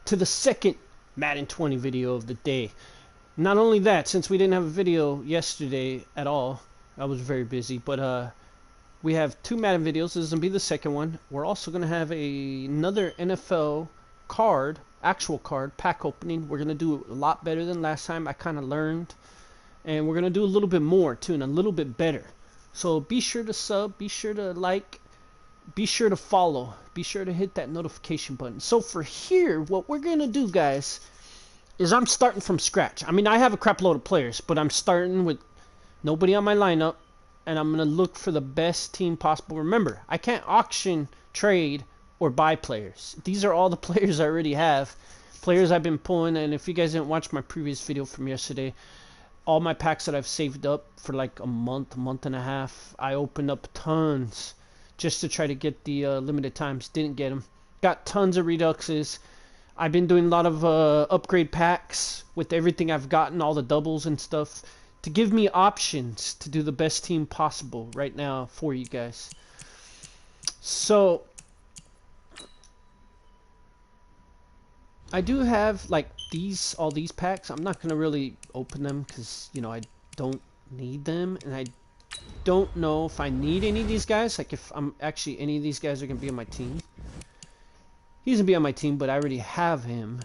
to the second Madden 20 video of the day. Not only that, since we didn't have a video yesterday at all, I was very busy, but we have two Madden videos. This is going to be the second one. We're also going to have another NFL card, actual card, pack opening. We're going to do a lot better than last time. I kind of learned. And we're going to do a little bit more, too, and a little bit better. So be sure to sub, be sure to like, be sure to follow, be sure to hit that notification button. So for here, what we're going to do, guys, is I'm starting from scratch. I mean, I have a crap load of players, but I'm starting with nobody on my lineup, and I'm going to look for the best team possible. Remember, I can't auction, trade, or buy players. These are all the players I already have, players I've been pulling, and if you guys didn't watch my previous video from yesterday, all my packs that I've saved up for like a month and a half, I opened up tons just to try to get the limited times. Didn't get them. Got tons of reduxes. I've been doing a lot of upgrade packs with everything I've gotten, all the doubles and stuff, to give me options to do the best team possible right now for you guys. So I do have like all these packs. I'm not gonna really open them because, you know, I don't need them, and I don't know if I need any of these guys. Like if I'm actually any of these guys are gonna be on my team. He's gonna be on my team, but I already have him.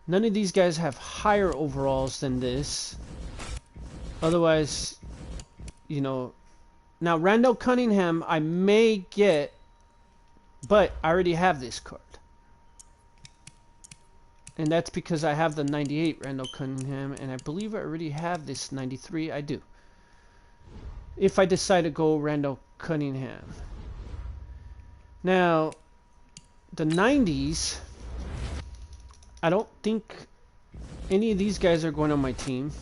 None of these guys have higher overalls than this. Otherwise, you know. Now Randall Cunningham I may get, but I already have this card. And that's because I have the 98 Randall Cunningham, and I believe I already have this 93. I do. If I decide to go Randall Cunningham. Now, the 90s, I don't think any of these guys are going on my team.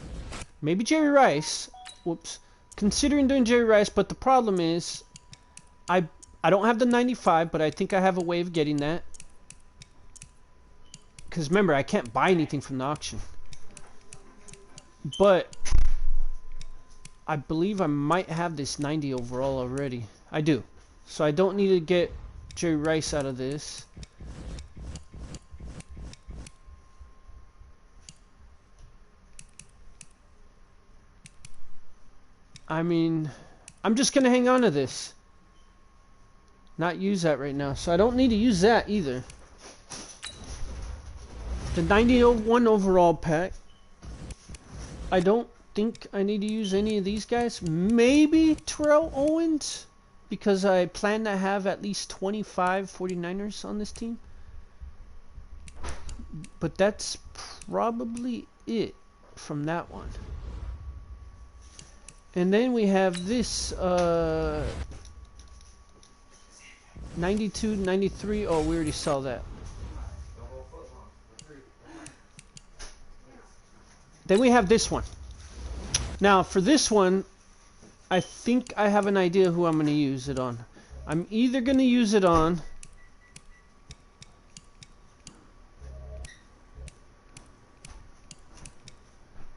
Maybe Jerry Rice. Whoops. Considering doing Jerry Rice, but the problem is, I don't have the 95, but I think I have a way of getting that. Because remember, I can't buy anything from the auction. But I believe I might have this 90 overall already. I do. So I don't need to get Jerry Rice out of this. I mean, I'm just going to hang on to this. Not use that right now. So I don't need to use that either. The 91 overall pack. I don't think I need to use any of these guys. Maybe Terrell Owens, because I plan to have at least 25 49ers on this team. But that's probably it from that one. And then we have this 92, 93. Oh, we already saw that. Then we have this one. Now, for this one, I think I have an idea who I'm going to use it on. I'm either going to use it on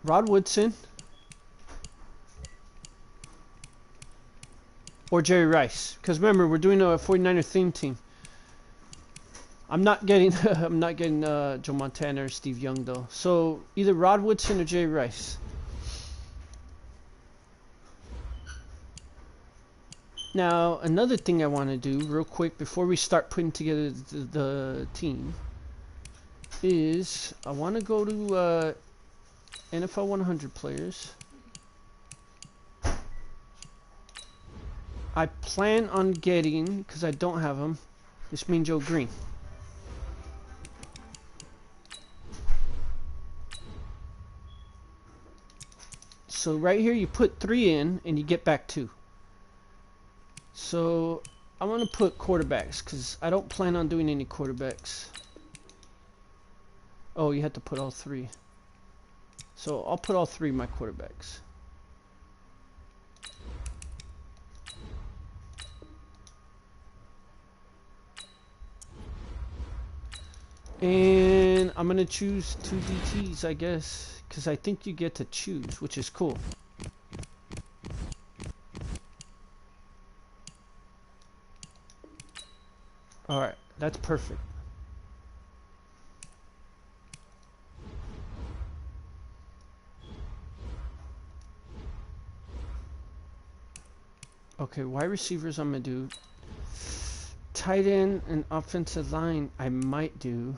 Rod Woodson or Jerry Rice. Because remember, we're doing a 49er theme team. I'm not getting Joe Montana or Steve Young though. So either Rod Woodson or Jerry Rice. Now another thing I want to do real quick before we start putting together the team is I want to go to NFL 100 players. I plan on getting, because I don't have them, this Mean Joe Green. So right here you put 3 in and you get back 2. So I want to put quarterbacks because I don't plan on doing any quarterbacks. Oh, you have to put all 3. So I'll put all 3 of my quarterbacks. And I'm going to choose 2 DTs, I guess. Because I think you get to choose, which is cool. Alright, that's perfect. Okay, wide receivers I'm gonna do. Tight end and offensive line I might do.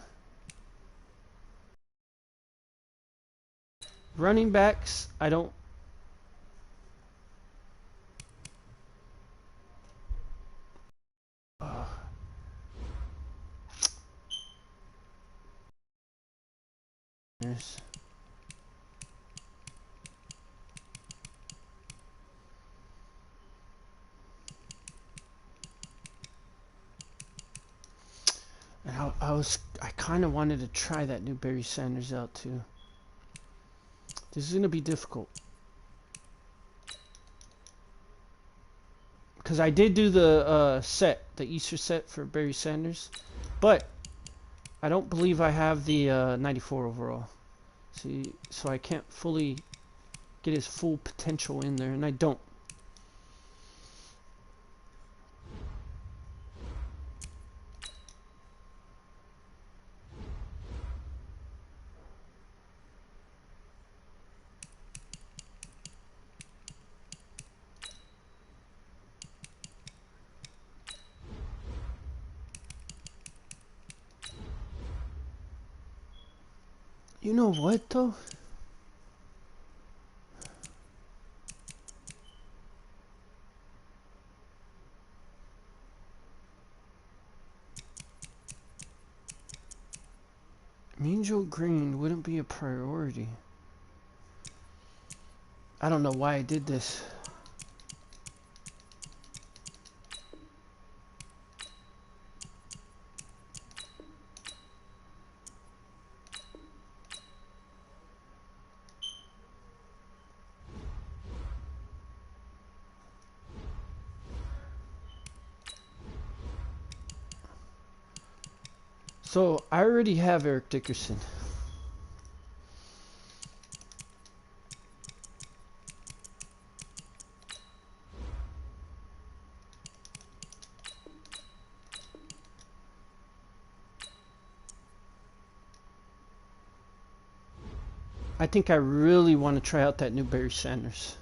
Running backs I don't. There's. And I kind of wanted to try that new Barry Sanders out too. This is gonna be difficult because I did do the the Easter set for Barry Sanders, but I don't believe I have the 94 overall. See, so I can't fully get his full potential in there, and I don't. You know what though? Mean Joe Green wouldn't be a priority. I don't know why I did this. So I already have Eric Dickerson. I think I really want to try out that new Barry Sanders.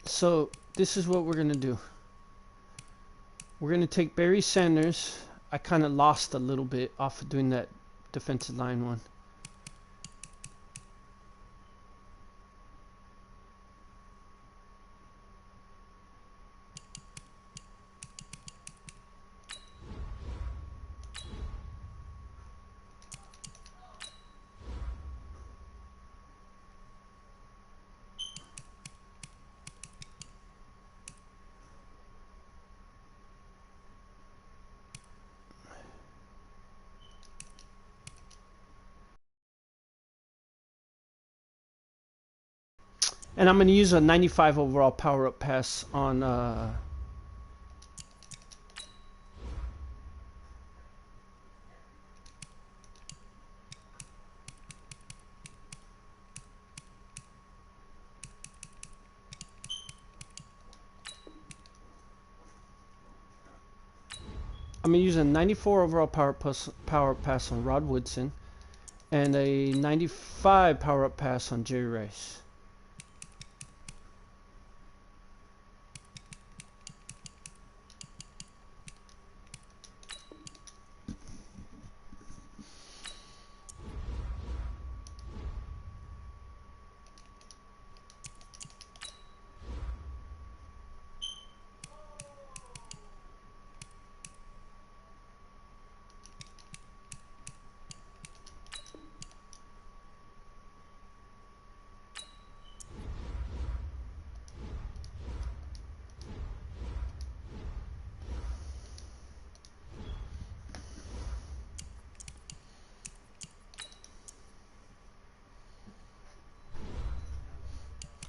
So this is what we're gonna do. We're gonna take Barry Sanders. I kind of lost a little bit off of doing that defensive line one. And I'm going to use a 95 overall power-up pass on I'm going to use a 94 overall power-up pass on Rod Woodson and a 95 power-up pass on Jerry Rice.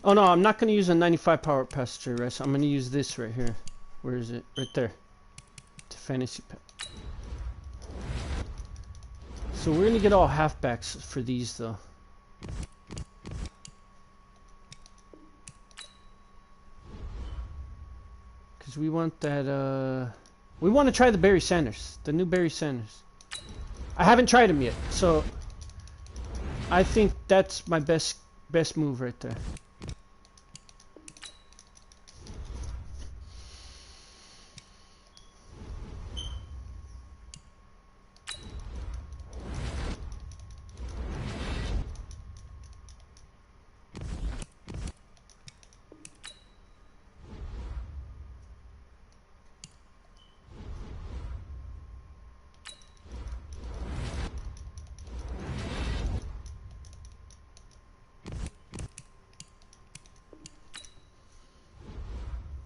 Oh no, I'm not going to use a 95 power pass to Jerry Rice. I'm going to use this right here. Where is it? Right there. To fantasy pack. So we're going to get all halfbacks for these though. Because we want that, we want to try the Barry Sanders. The new Barry Sanders. I haven't tried him yet. So I think that's my best move right there.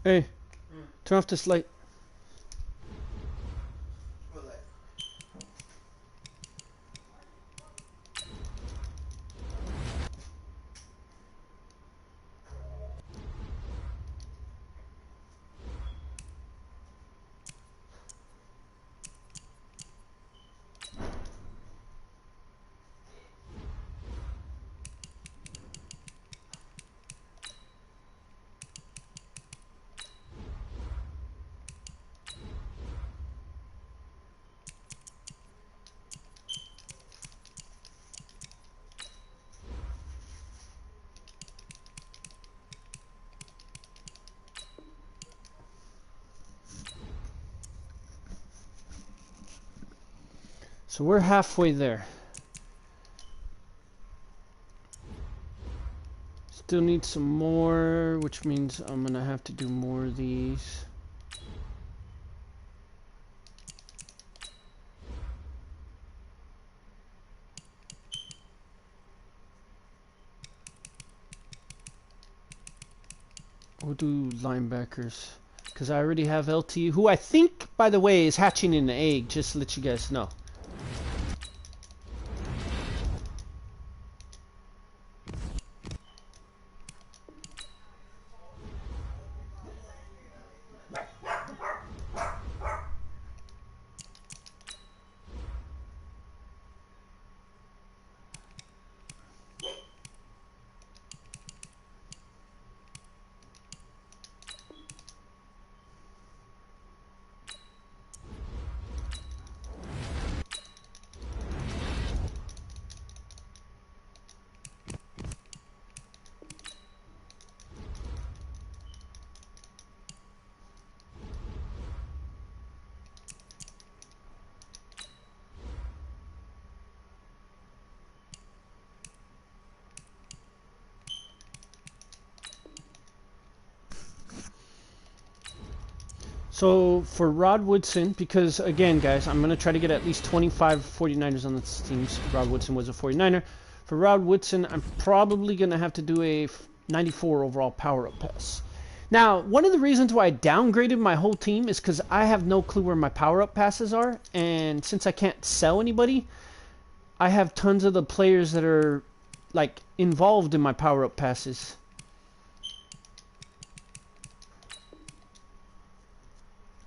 Hey, turn off this light. What light? So we're halfway there. Still need some more, which means I'm gonna have to do more of these. We'll do linebackers, because I already have LT, who I think, by the way, is hatching an egg, just to let you guys know. So for Rod Woodson, because again guys, I'm going to try to get at least 25 49ers on this team. Rod Woodson was a 49er. For Rod Woodson, I'm probably going to have to do a 94 overall power-up pass. Now, one of the reasons why I downgraded my whole team is because I have no clue where my power-up passes are. And since I can't sell anybody, I have tons of the players that are like involved in my power-up passes.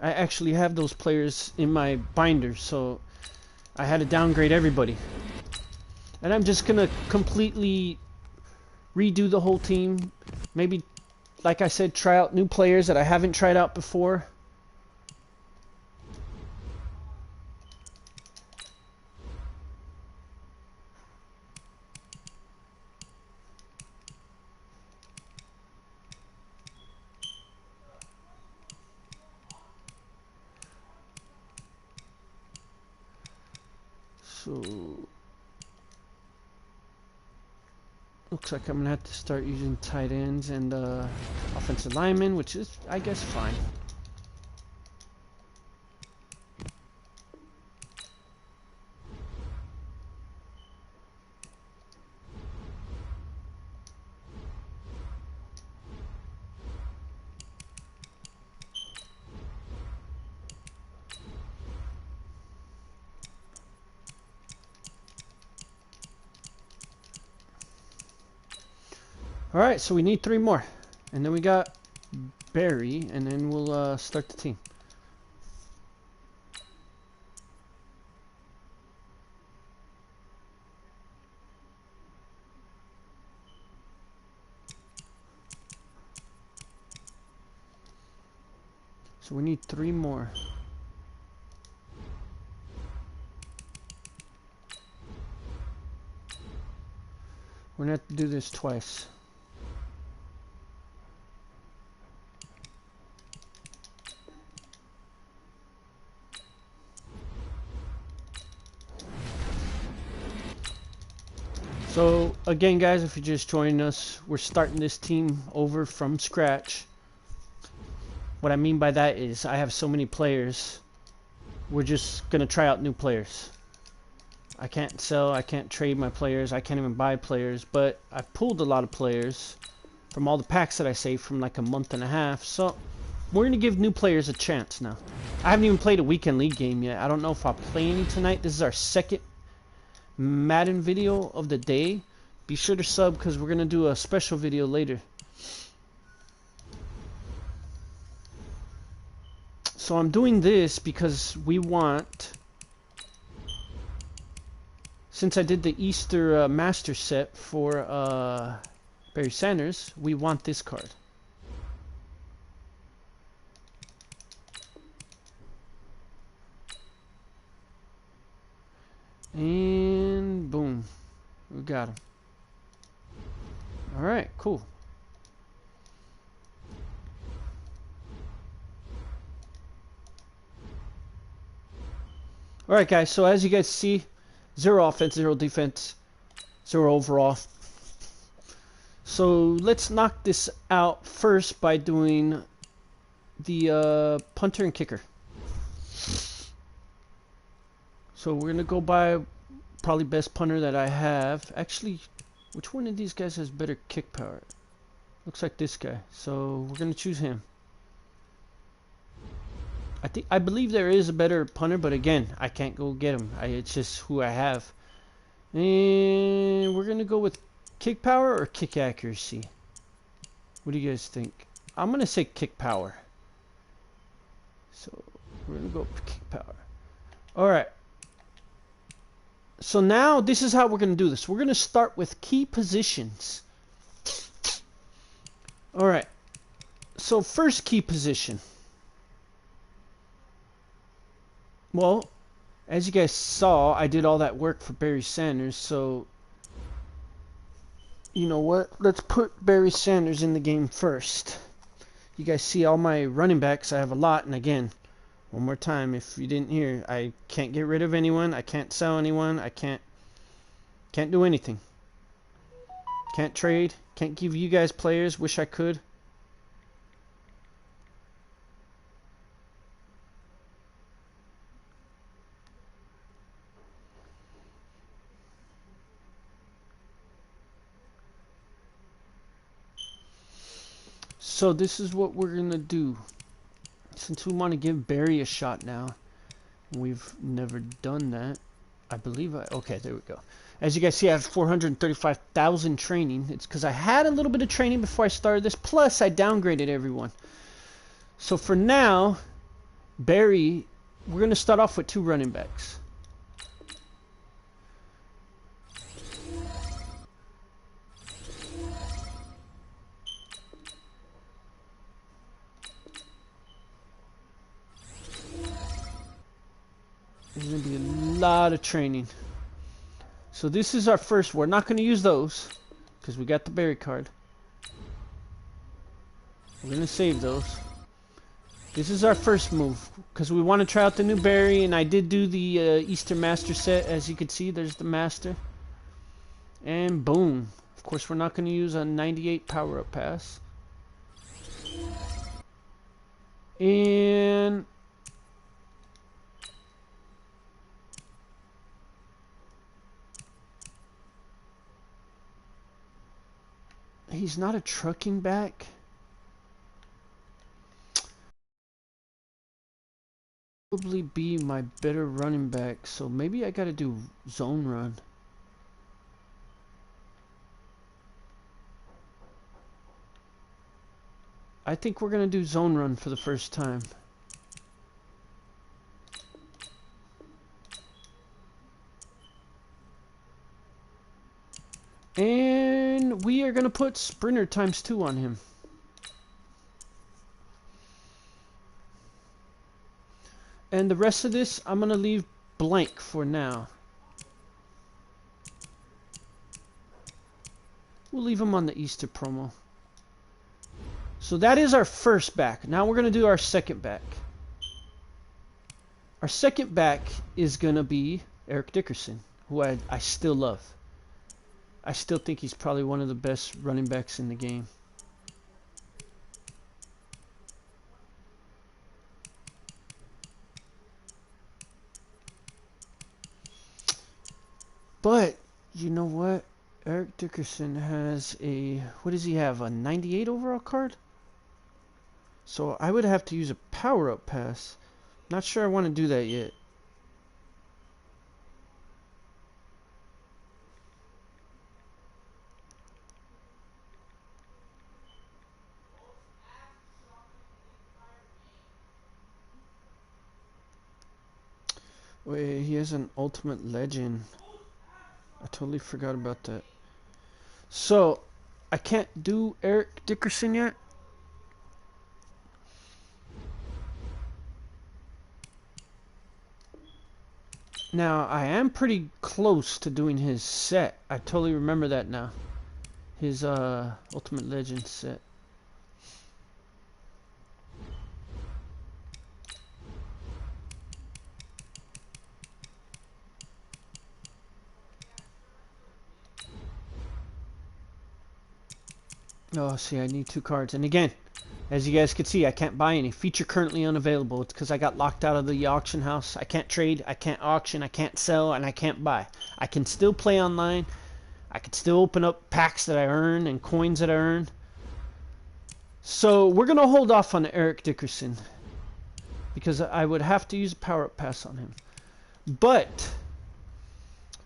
I actually have those players in my binders, so I had to downgrade everybody. And I'm just gonna completely redo the whole team. Maybe, like I said, try out new players that I haven't tried out before. So looks like I'm gonna have to start using tight ends and offensive linemen, which is, I guess, fine. Alright, so we need 3 more. And then we got Barry, and then we'll start the team. So we need 3 more. We're gonna have to do this twice. So again guys, if you're just joining us, we're starting this team over from scratch. What I mean by that is I have so many players, we're just gonna try out new players. I can't sell, I can't trade my players, I can't even buy players, but I've pulled a lot of players from all the packs that I saved from like a month and a half, so we're gonna give new players a chance now. I haven't even played a weekend league game yet. I don't know if I'll play any tonight. This is our second Madden video of the day. Be sure to sub because we're gonna do a special video later. So I'm doing this because we want, since I did the Easter master set for Barry Sanders, we want this card. And boom, we got him. Alright, cool. Alright guys, so as you guys see, 0 offense, 0 defense, 0 overall. So let's knock this out first by doing the punter and kicker. So we're gonna go by probably best punter that I have. Actually, which one of these guys has better kick power? Looks like this guy. So we're gonna choose him. I believe there is a better punter, but again, I can't go get him. It's just who I have. And we're gonna go with kick power or kick accuracy. What do you guys think? I'm gonna say kick power. So we're gonna go for kick power. Alright. So now this is how we're going to do this. We're going to start with key positions. Alright. So first key position. Well, as you guys saw, I did all that work for Barry Sanders. So, you know what? Let's put Barry Sanders in the game first. You guys see all my running backs. I have a lot. And again, one more time, if you didn't hear, I can't get rid of anyone. I can't sell anyone. I can't do anything. Can't trade. Can't give you guys players. Wish I could. So this is what we're gonna do. Since we want to give Barry a shot now, we've never done that. I believe okay, there we go. As you guys see, I have 435,000 training. It's because I had a little bit of training before I started this, plus I downgraded everyone. So for now, Barry, we're going to start off with 2 running backs. There's going to be a lot of training. So this is our first. We're not going to use those because we got the Barry card. We're going to save those. This is our first move because we want to try out the new Barry, and I did do the Easter Master set. As you can see, there's the Master. And boom. Of course, we're not going to use a 98 power-up pass. And he's not a trucking back. Probably be my better running back, so maybe I gotta do zone run. I think we're gonna do zone run for the first time. And we are going to put sprinter ×2 on him. And the rest of this, I'm going to leave blank for now. We'll leave him on the Easter promo. So that is our first back. Now we're going to do our second back. Our second back is going to be Eric Dickerson, who I still love. I still think he's probably one of the best running backs in the game. But, you know what? Eric Dickerson has a... What does he have? A 98 overall card? So I would have to use a power-up pass. Not sure I want to do that yet. Wait, he has an ultimate legend. I totally forgot about that. So, I can't do Eric Dickerson yet. Now, I am pretty close to doing his set. I totally remember that now. His Ultimate Legend set. Oh, see, I need 2 cards. And again, as you guys can see, I can't buy any. Feature currently unavailable. It's because I got locked out of the auction house. I can't trade, I can't auction, I can't sell, and I can't buy. I can still play online. I can still open up packs that I earn and coins that I earn. So we're going to hold off on Eric Dickerson, because I would have to use a power-up pass on him. But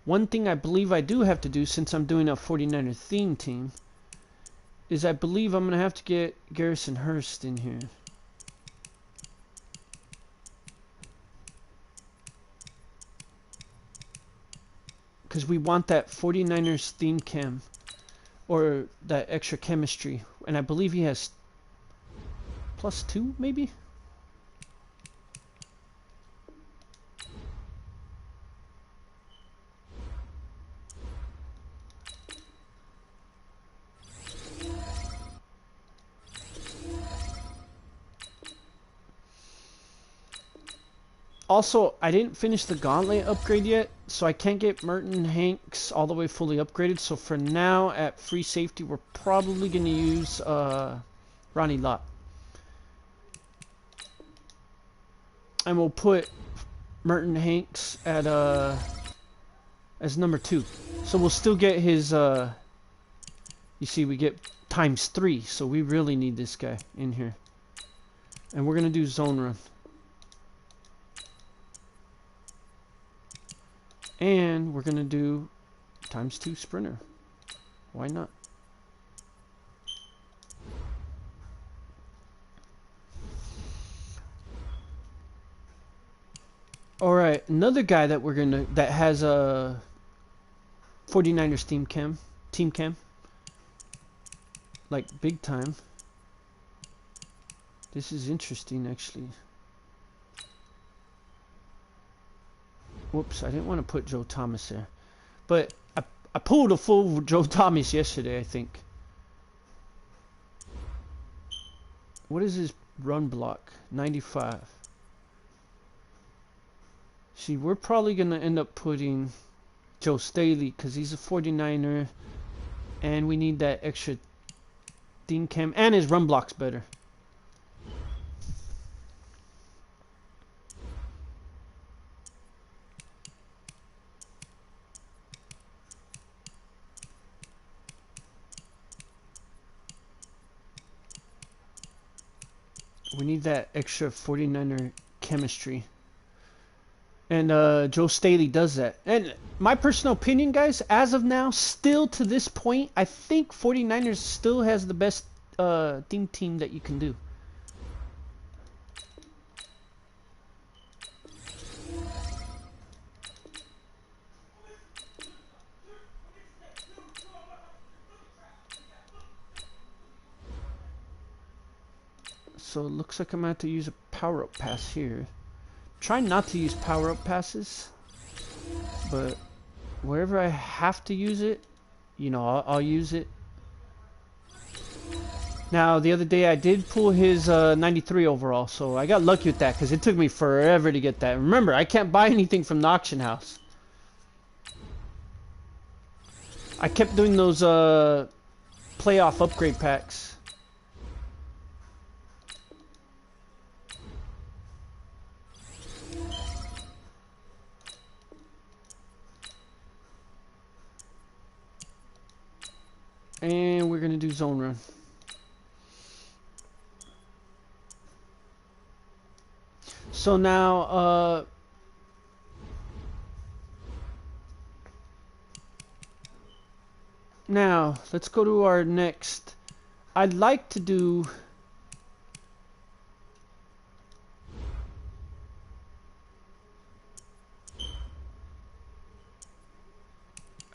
one thing I believe I do have to do, since I'm doing a 49er theme team, is I believe I'm going to have to get Garrison Hurst in here. Because we want that 49ers theme chem, or that extra chemistry. And I believe he has +2, maybe? Also, I didn't finish the gauntlet upgrade yet, so I can't get Merton Hanks all the way fully upgraded. So for now, at free safety, we're probably going to use Ronnie Lott. And we'll put Merton Hanks at as number 2. So we'll still get his, you see, we get ×3, so we really need this guy in here. And we're going to do zone run. And we're going to do ×2 sprinter. Why not? Alright, another guy that we're going to, that has a 49ers team chem. Like big time. This is interesting actually. Whoops, I didn't want to put Joe Thomas there. But I pulled a full Joe Thomas yesterday, I think. What is his run block? 95. See, we're probably going to end up putting Joe Staley because he's a 49er. And we need that extra team chem. And his run block's better. We need that extra 49er chemistry. And Joe Staley does that. And my personal opinion, guys, as of now, still to this point, I think 49ers still has the best team that you can do. So it looks like I'm going to have to use a power-up pass here. Try not to use power-up passes, but wherever I have to use it, you know, I'll use it. Now, the other day I did pull his 93 overall, so I got lucky with that because it took me forever to get that. Remember, I can't buy anything from the auction house. I kept doing those playoff upgrade packs. And we're going to do zone run. So now, let's go to our next. I'd like to do.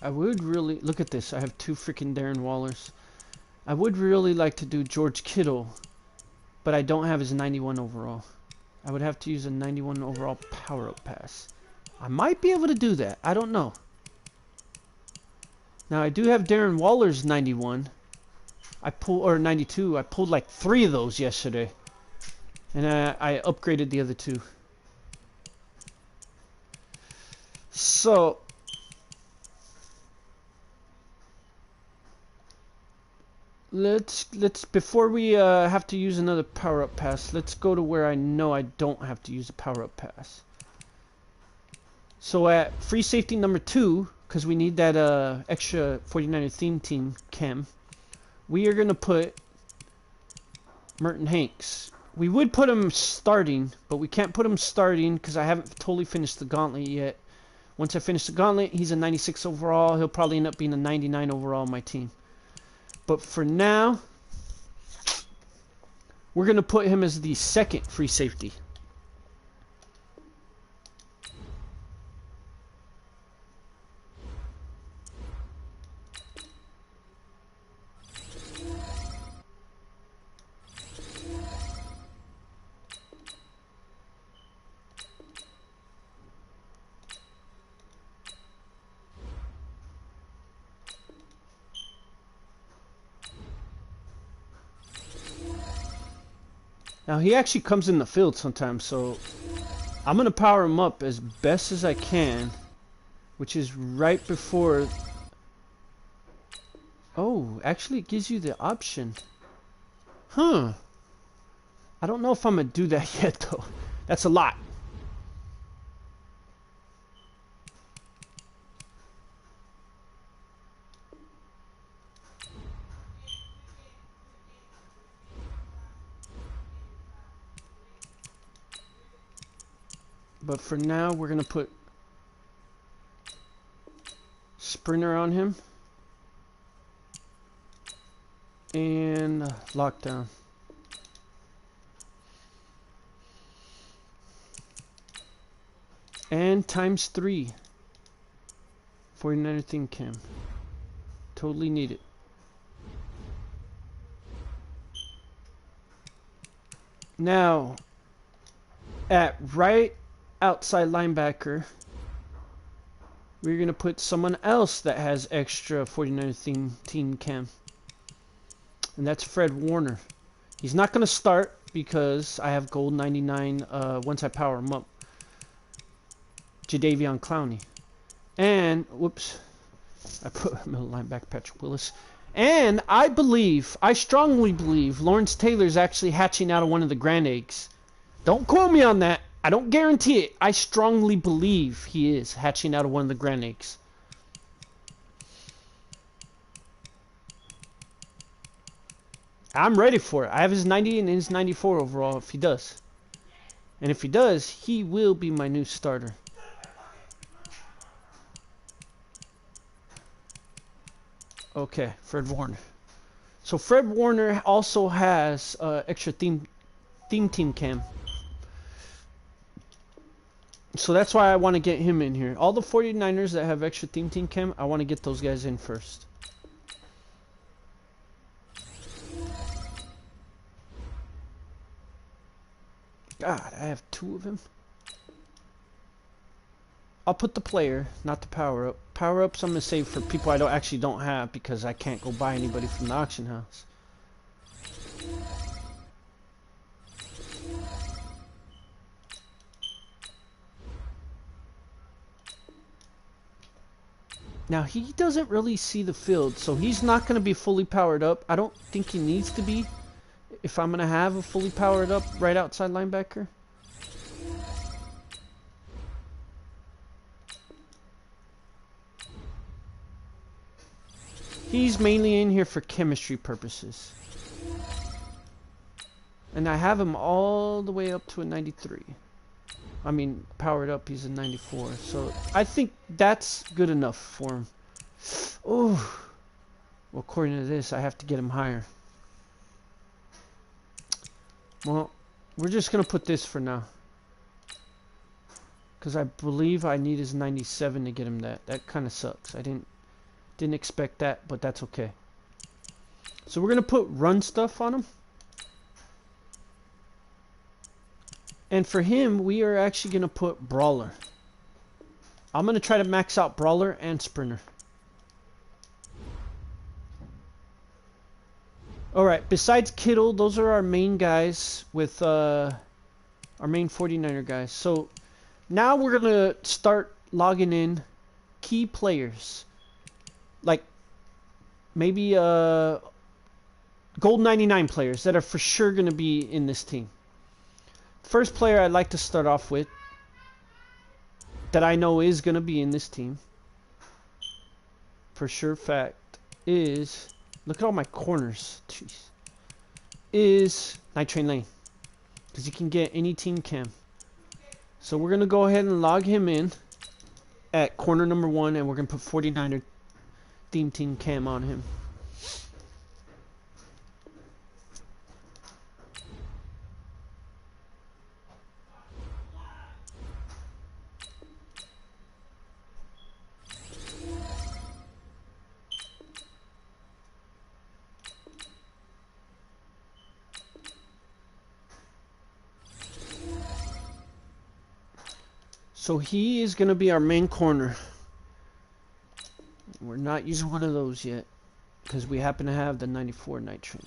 I would really look at this. I have 2 freaking Darren Wallers. I would really like to do George Kittle, but I don't have his 91 overall. I would have to use a 91 overall power-up pass. I might be able to do that. I don't know. Now I do have Darren Waller's 91. Or 92. I pulled like 3 of those yesterday, and I upgraded the other 2. So let's before we have to use another power-up pass, let's go to where I know I don't have to use a power-up pass. So at free safety number 2, because we need that extra 49er theme team chem, we are gonna put Merton Hanks. We would put him starting, but we can't put him starting because I haven't totally finished the gauntlet yet. Once I finish the gauntlet, he's a 96 overall. He'll probably end up being a 99 overall on my team. But for now, we're going to put him as the second free safety. Now he actually comes in the field sometimes, so I'm going to power him up as best as I can, which is right before... Oh, actually it gives you the option. Huh. I don't know if I'm going to do that yet though. That's a lot. But for now, we're going to put Sprinter on him. And lockdown. And times 3. 49er theme cam. Totally need it. Now, at right outside linebacker, we're going to put someone else that has extra 49er team cam. And that's Fred Warner. He's not going to start because I have gold 99 once I power him up. Jadeveon Clowney. And, whoops, I put middle linebacker Patrick Willis. And I strongly believe Lawrence Taylor's actually hatching out of one of the grand eggs. Don't quote me on that. I don't guarantee it. I strongly believe he is hatching out of one of the grand eggs. I'm ready for it. I have his 90 and his 94 overall if he does. And if he does, he will be my new starter. Okay, Fred Warner. So Fred Warner also has extra theme team cam. So that's why I want to get him in here. All the 49ers that have extra theme team cam, I want to get those guys in first. God, I have 2 of him. I'll put the player, not the power-up. Power-ups I'm going to save for people I actually don't have because I can't go buy anybody from the auction house. Now, he doesn't really see the field, so he's not going to be fully powered up. I don't think he needs to be if I'm going to have a fully powered up right outside linebacker. He's mainly in here for chemistry purposes. And I have him all the way up to a 93. I mean, powered up, he's a 94. So I think that's good enough for him. Oh, well, according to this, I have to get him higher. Well, we're just gonna put this for now, because I believe I need his 97 to get him that. That kind of sucks. I didn't expect that, but that's okay. So we're gonna put run stuff on him. And for him, we are actually going to put Brawler. I'm going to try to max out Brawler and Sprinter. Alright, besides Kittle, those are our main guys with our main 49er guys. So now we're going to start logging in key players. Like maybe gold 99 players that are for sure going to be in this team. First player I'd like to start off with that I know is going to be in this team for sure fact is, look at all my corners, jeez, is Night Train Lane, because you can get any team cam. So we're going to go ahead and log him in at corner number 1, and we're going to put 49er theme team cam on him. So he is going to be our main corner. We're not using one of those yet, because we happen to have the 94 Night Train.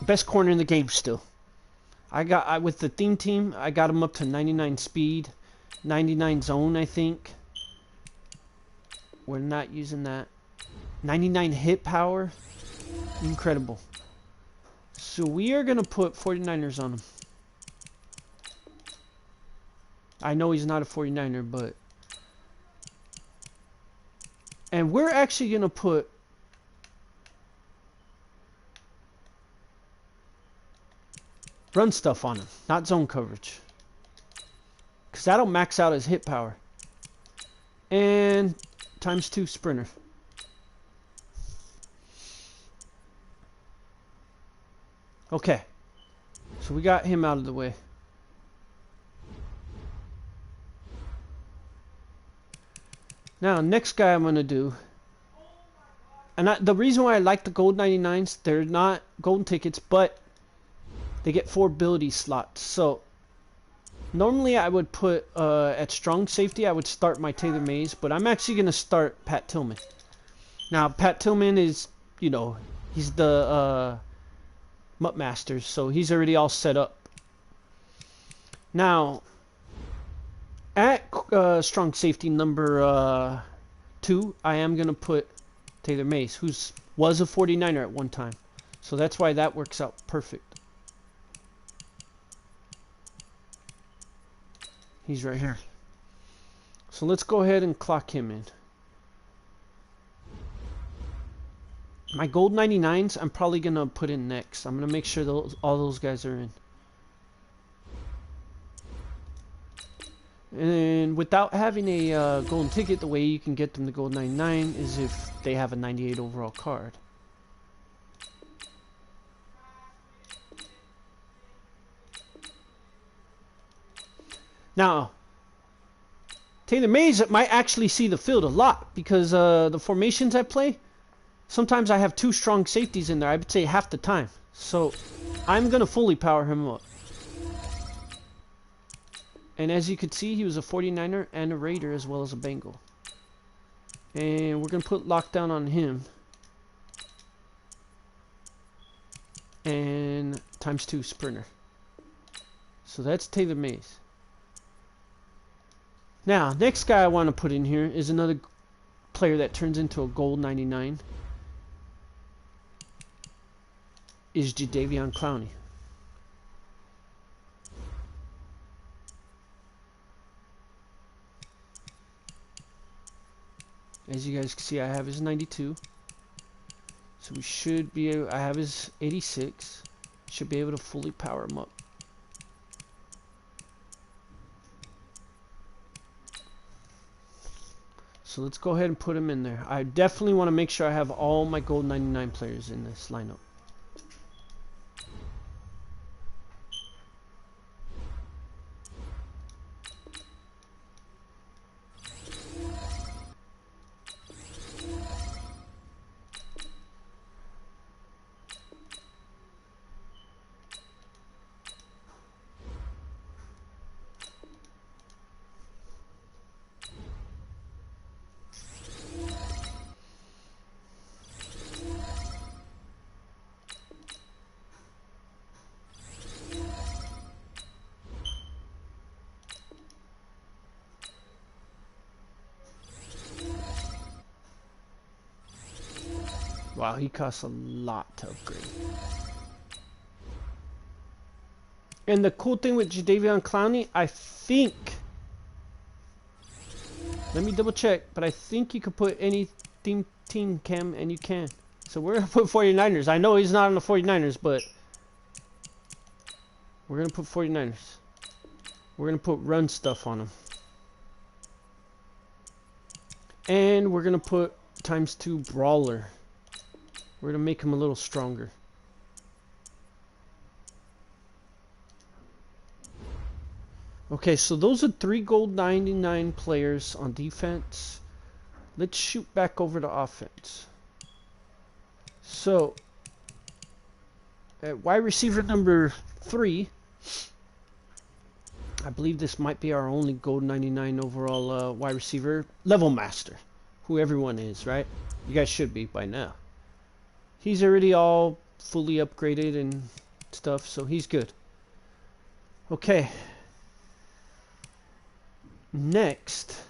Best corner in the game still. With the theme team, I got him up to 99 speed, 99 zone, I think. We're not using that. 99 hit power. Incredible. So we are going to put 49ers on him. I know he's not a 49er, but... And we're actually going to put... run stuff on him, not zone coverage. Because that'll max out his hit power. And ×2 sprinter. Okay, so we got him out of the way. Now, next guy I'm going to do, and the reason why I like the gold 99s, they're not golden tickets, but they get 4 ability slots. So, normally I would put, at strong safety, I would start my Taylor Mays, but I'm actually going to start Pat Tillman. Now, Pat Tillman is, you know, he's the, Mutt Masters, so he's already all set up. Now, at strong safety number 2, I am going to put Taylor Mays, who was a 49er at one time. So that's why that works out perfect. He's right here. So let's go ahead and clock him in. My gold 99s, I'm probably going to put in next. I'm going to make sure all those guys are in. And without having a golden ticket, the way you can get them to gold 99 is if they have a 98 overall card. Now, Taylor Mays might actually see the field a lot because the formations I play, sometimes I have 2 strong safeties in there, I would say half the time. So, I'm going to fully power him up. And as you can see, he was a 49er and a Raider as well as a Bengal. And we're going to put lockdown on him. And ×2 sprinter. So that's Taylor Mays. Now, next guy I want to put in here is another player that turns into a gold 99. Is Jadeveon Clowney. As you guys can see, I have his 92. So we should be able, I have his 86. Should be able to fully power him up. So let's go ahead and put him in there. I definitely want to make sure I have all my gold 99 players in this lineup. Wow, he costs a lot to upgrade. And the cool thing with Jadeveon Clowney, I think, let me double check, but I think you could put any team cam, and you can. So we're going to put 49ers. I know he's not on the 49ers, but we're going to put 49ers. We're going to put run stuff on him. And we're going to put ×2 brawler. We're going to make him a little stronger. Okay, so those are 3 gold 99 players on defense. Let's shoot back over to offense. So, at wide receiver number 3, I believe this might be our only gold 99 overall wide receiver. Level Master, who everyone is, right? You guys should be by now. He's already all fully upgraded and stuff, so he's good. Okay. Next.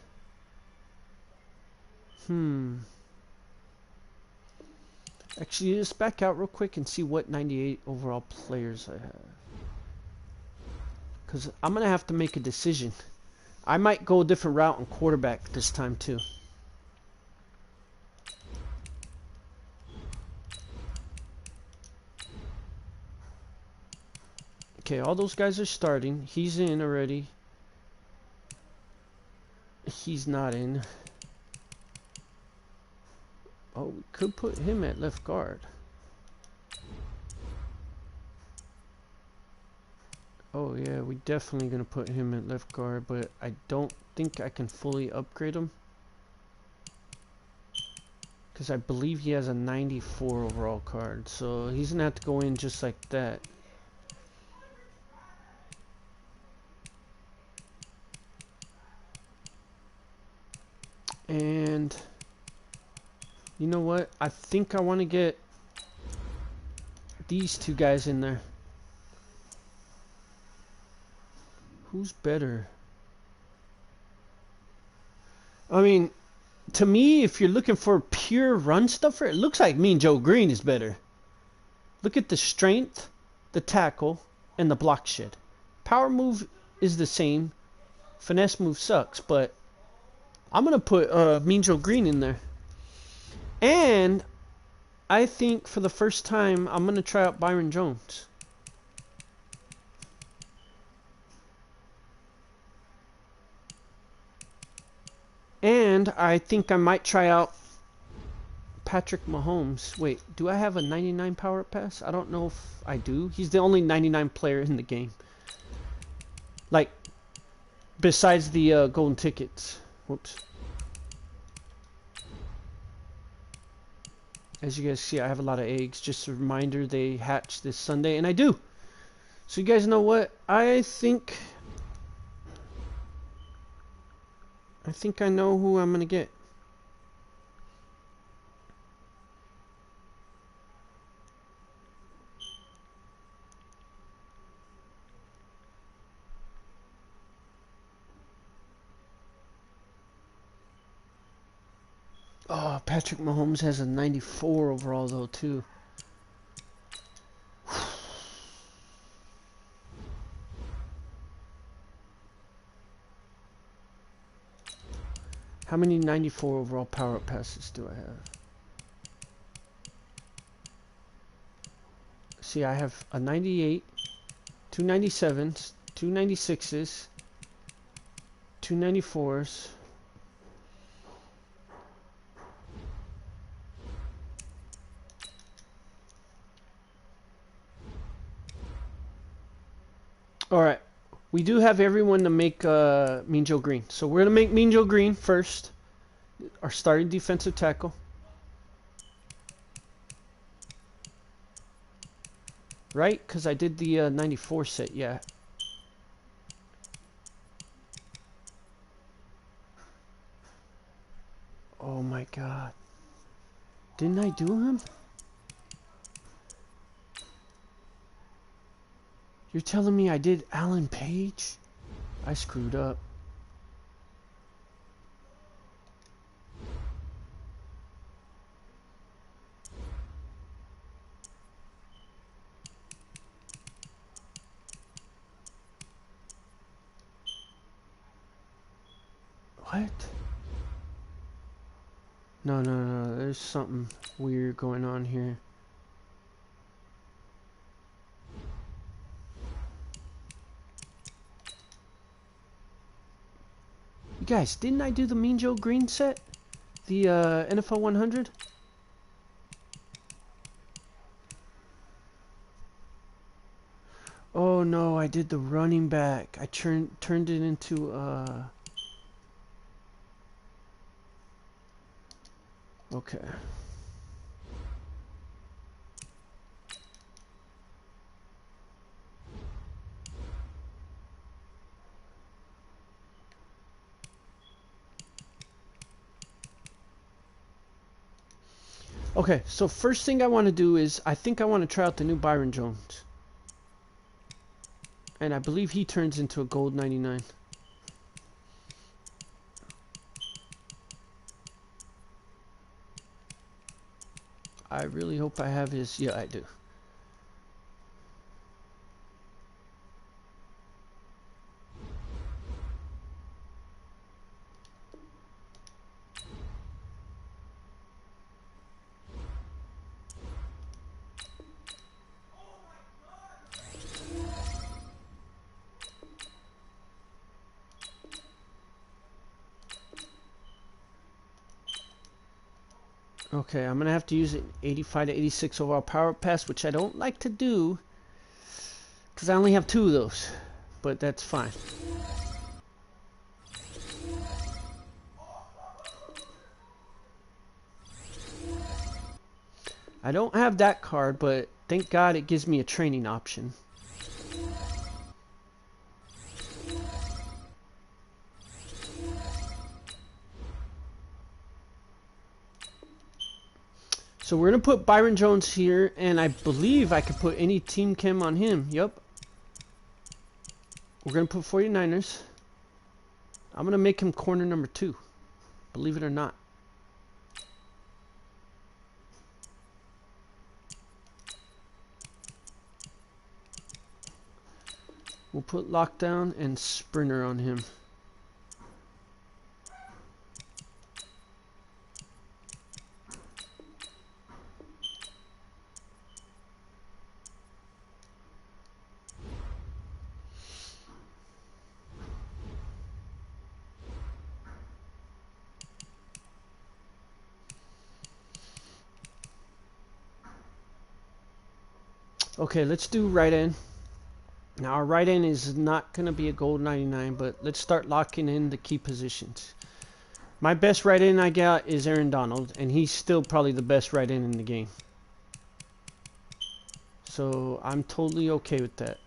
Actually, just back out real quick and see what 98 overall players I have. Because I'm going to have to make a decision. I might go a different route on quarterback this time too. Okay, all those guys are starting. He's in already. He's not in. Oh, we could put him at left guard. Oh yeah, we definitely gonna put him at left guard, but I don't think I can fully upgrade him. Because I believe he has a 94 overall card, so he's gonna have to go in just like that. And you know what? I think I want to get these 2 guys in there. Who's better? I mean, to me, if you're looking for pure run stuffer, it looks like Mean Joe Green is better. Look at the strength, the tackle, and the block shed. Power move is the same. Finesse move sucks, but I'm going to put Mean Joe Green in there. And I think for the first time, I'm going to try out Byron Jones. And I think I might try out Patrick Mahomes. Wait, do I have a 99 power pass? I don't know if I do. He's the only 99 player in the game. Like, besides the golden tickets. Whoops. As you guys see, I have a lot of eggs. Just a reminder, they hatch this Sunday, and I do. So you guys know what? I think I know who I'm gonna get. Oh, Patrick Mahomes has a 94 overall though too. How many 94 overall power up passes do I have? See, I have a 98, two 97s, two 96s, two 94s. Alright, we do have everyone to make Mean Joe Green. So we're going to make Mean Joe Green first. Our starting defensive tackle. Right? Because I did the 94 set, yeah. Oh my god. Didn't I do him? You're telling me I did Alan Page? I screwed up. What? No, no, no. There's something weird going on here. You guys, didn't I do the Mean Joe Green set? The NFL 100? Oh no, I did the running back. I turned it into okay. Okay, so first thing I want to do is I think I want to try out the new Byron Jones. And I believe he turns into a gold 99. I really hope I have his. Yeah, I do. Okay, I'm gonna have to use an 85 to 86 overall power pass, which I don't like to do because I only have 2 of those, but that's fine. I don't have that card, but thank God it gives me a training option. So we're going to put Byron Jones here, and I believe I could put any team chem on him. Yep. We're going to put 49ers. I'm going to make him corner number 2. Believe it or not. We'll put lockdown and sprinter on him. Okay, let's do right end. Now our right end is not going to be a gold 99, but let's start locking in the key positions. My best right end I got is Aaron Donald, and he's still probably the best right end in the game. So I'm totally okay with that.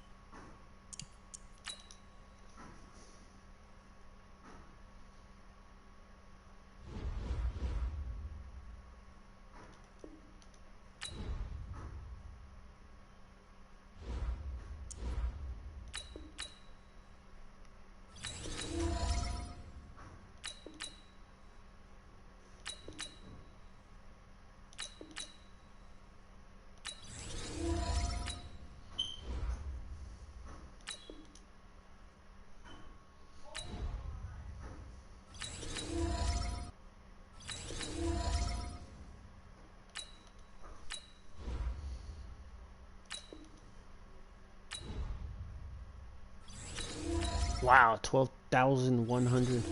Wow, 12,100.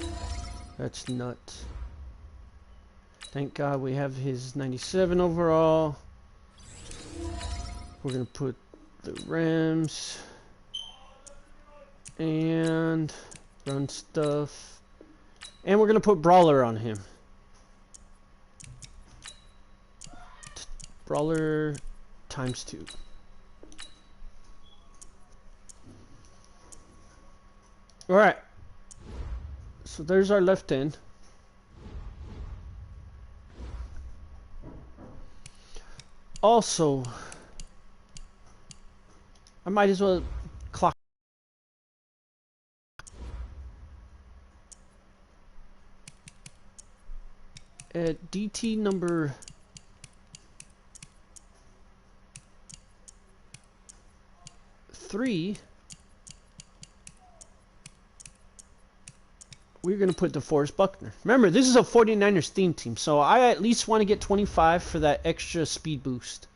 That's nuts. Thank God we have his 97 overall. We're going to put the Rams and run stuff. And we're going to put Brawler on him. Brawler ×2. Alright. So there's our left end. Also, I might as well clock at DT number 3. We're going to put DeForest Buckner. Remember, this is a 49ers theme team, so I at least want to get 25 for that extra speed boost.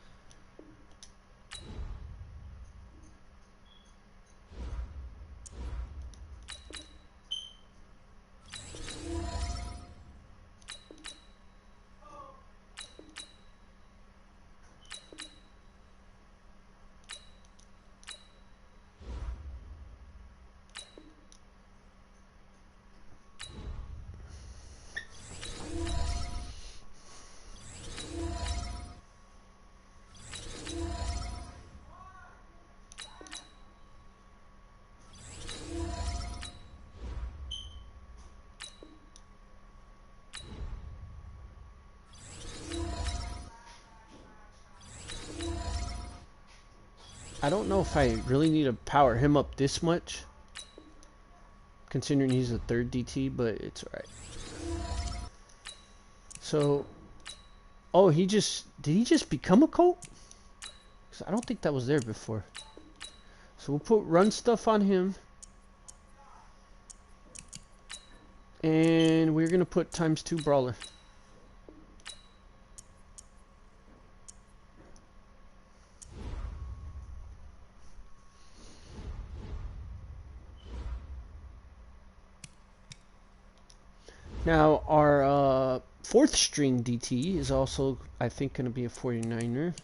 I don't know if I really need to power him up this much, considering he's a 3rd DT, but it's alright. So, oh, did he just become a Colt? 'Cause I don't think that was there before. So we'll put run stuff on him. And we're going to put ×2 Brawler. Now, our 4th string DT is also, I think, going to be a 49er.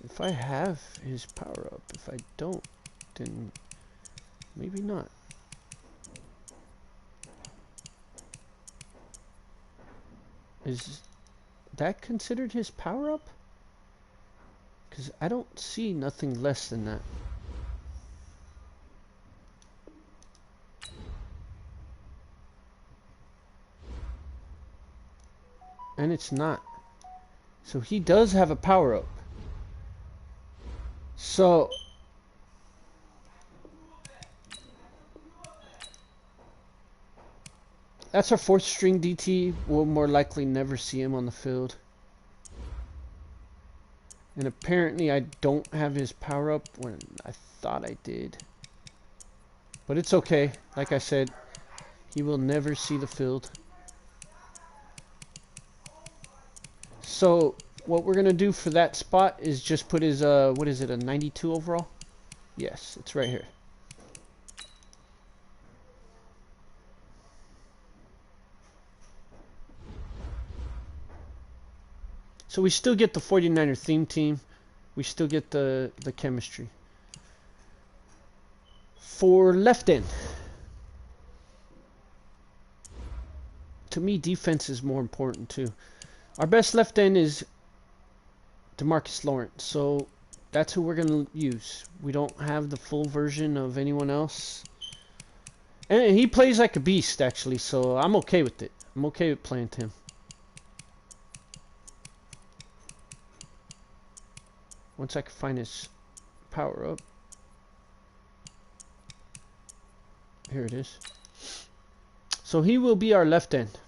If I have his power up, if I don't, then maybe not. Is that considered his power up? Because I don't see nothing less than that. And it's not. So he does have a power up. So that's our 4th string DT. We'll more likely never see him on the field. And apparently I don't have his power up when I thought I did. But it's okay. Like I said, he will never see the field. So what we're going to do for that spot is just put his, what is it, a 92 overall? Yes, it's right here. So we still get the 49er theme team. We still get the chemistry. For left end, to me, defense is more important too. Our best left end is DeMarcus Lawrence, so that's who we're going to use. We don't have the full version of anyone else. And he plays like a beast, actually, so I'm okay with it. I'm okay with playing him. Once I can find his power up. Here it is. So he will be our left end.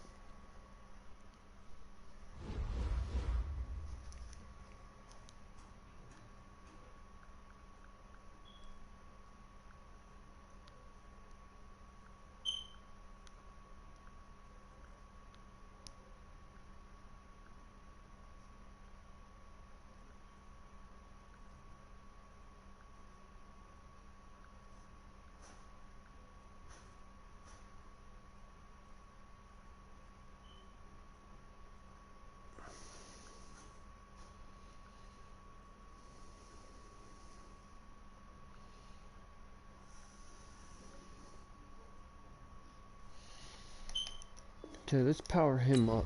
Okay, let's power him up.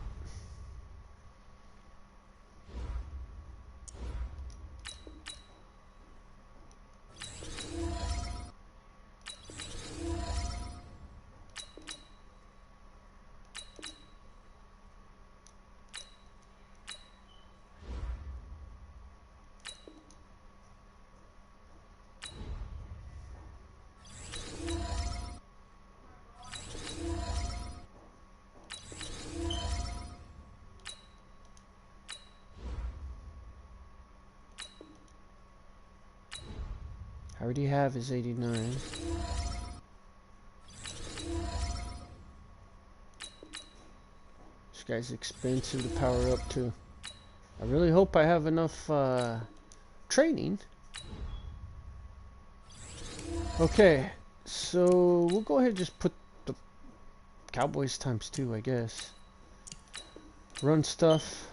I already have his 89. This guy's expensive to power up to. I really hope I have enough training. Okay, so we'll go ahead and just put the Cowboys ×2, I guess. Run stuff.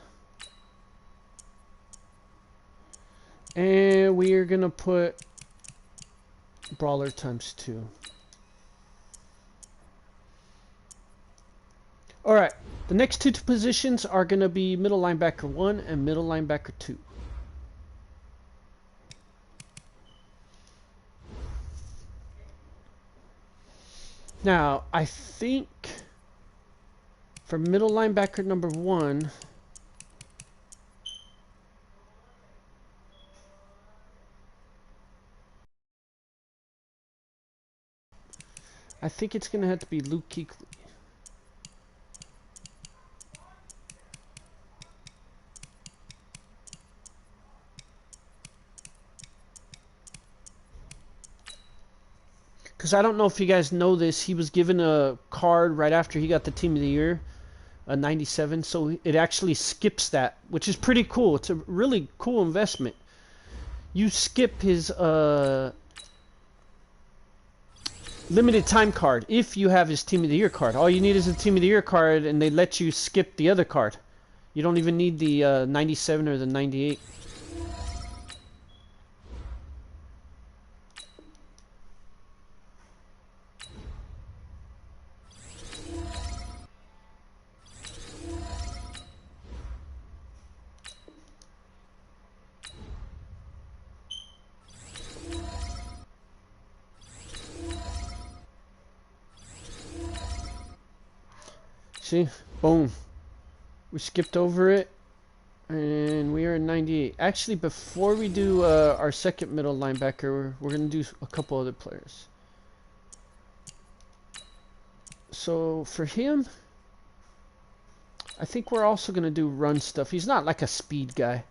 And we are gonna put Brawler ×2. Alright, the next two positions are gonna be middle linebacker 1 and middle linebacker 2. Now, I think for middle linebacker number 1, I think it's going to have to be Luke Kuechly. Because I don't know if you guys know this, he was given a card right after he got the Team of the Year, a 97, so it actually skips that, which is pretty cool. It's a really cool investment. You skip his limited time card if you have his Team of the Year card. All you need is a Team of the Year card, and they let you skip the other card. You don't even need the 97 or the 98. See? Boom. We skipped over it. And we are 98. Actually, before we do our second middle linebacker, we're going to do a couple other players. So, for him, I think we're also going to do run stuff. He's not like a speed guy.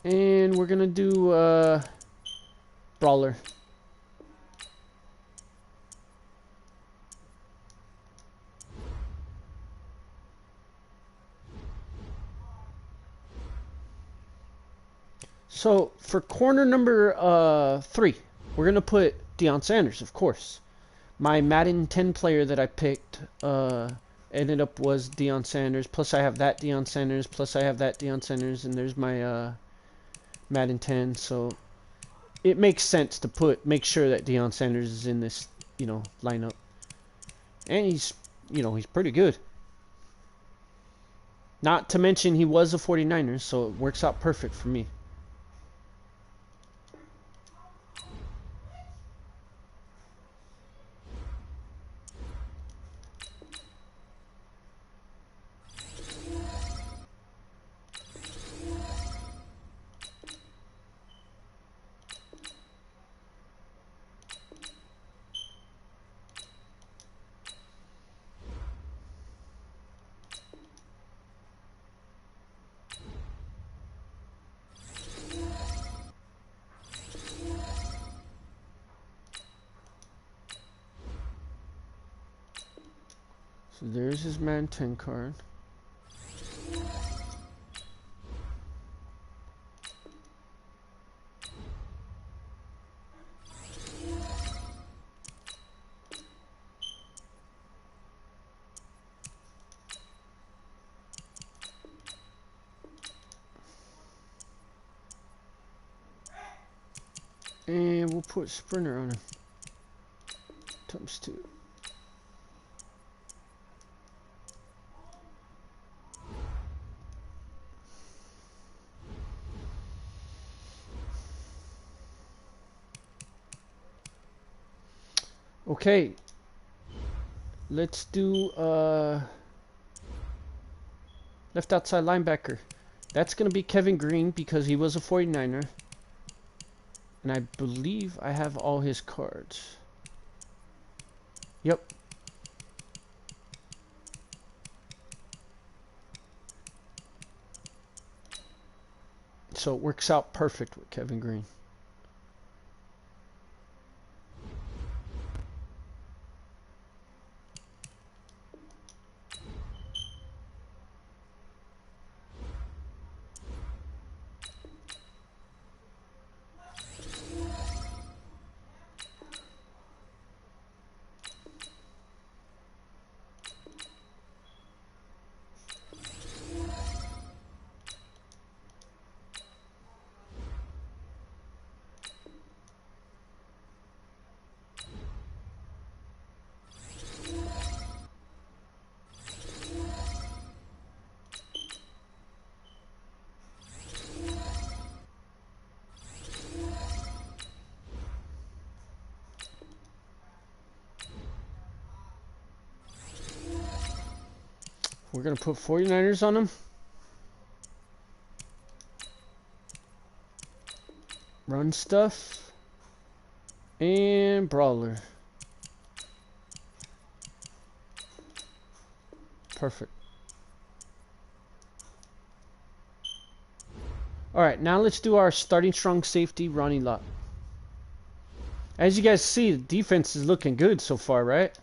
And we're going to do Brawler. So, for corner number 3, we're going to put Deion Sanders, of course. My Madden 10 player that I picked ended up was Deion Sanders. Plus, I have that Deion Sanders. Plus, I have that Deion Sanders. And there's my Madden 10. So, it makes sense to make sure that Deion Sanders is in this, lineup. And he's pretty good. Not to mention, he was a 49er, so it works out perfect for me. So there's his man 10 card. And we'll put Sprinter on him. ×2. Okay, let's do left outside linebacker. That's going to be Kevin Green because he was a 49er. And I believe I have all his cards. Yep. So it works out perfect with Kevin Green. We're going to put 49ers on him. Run stuff. And brawler. Perfect. Alright, now let's do our starting strong safety, Ronnie Lott. As you guys see, the defense is looking good so far, right?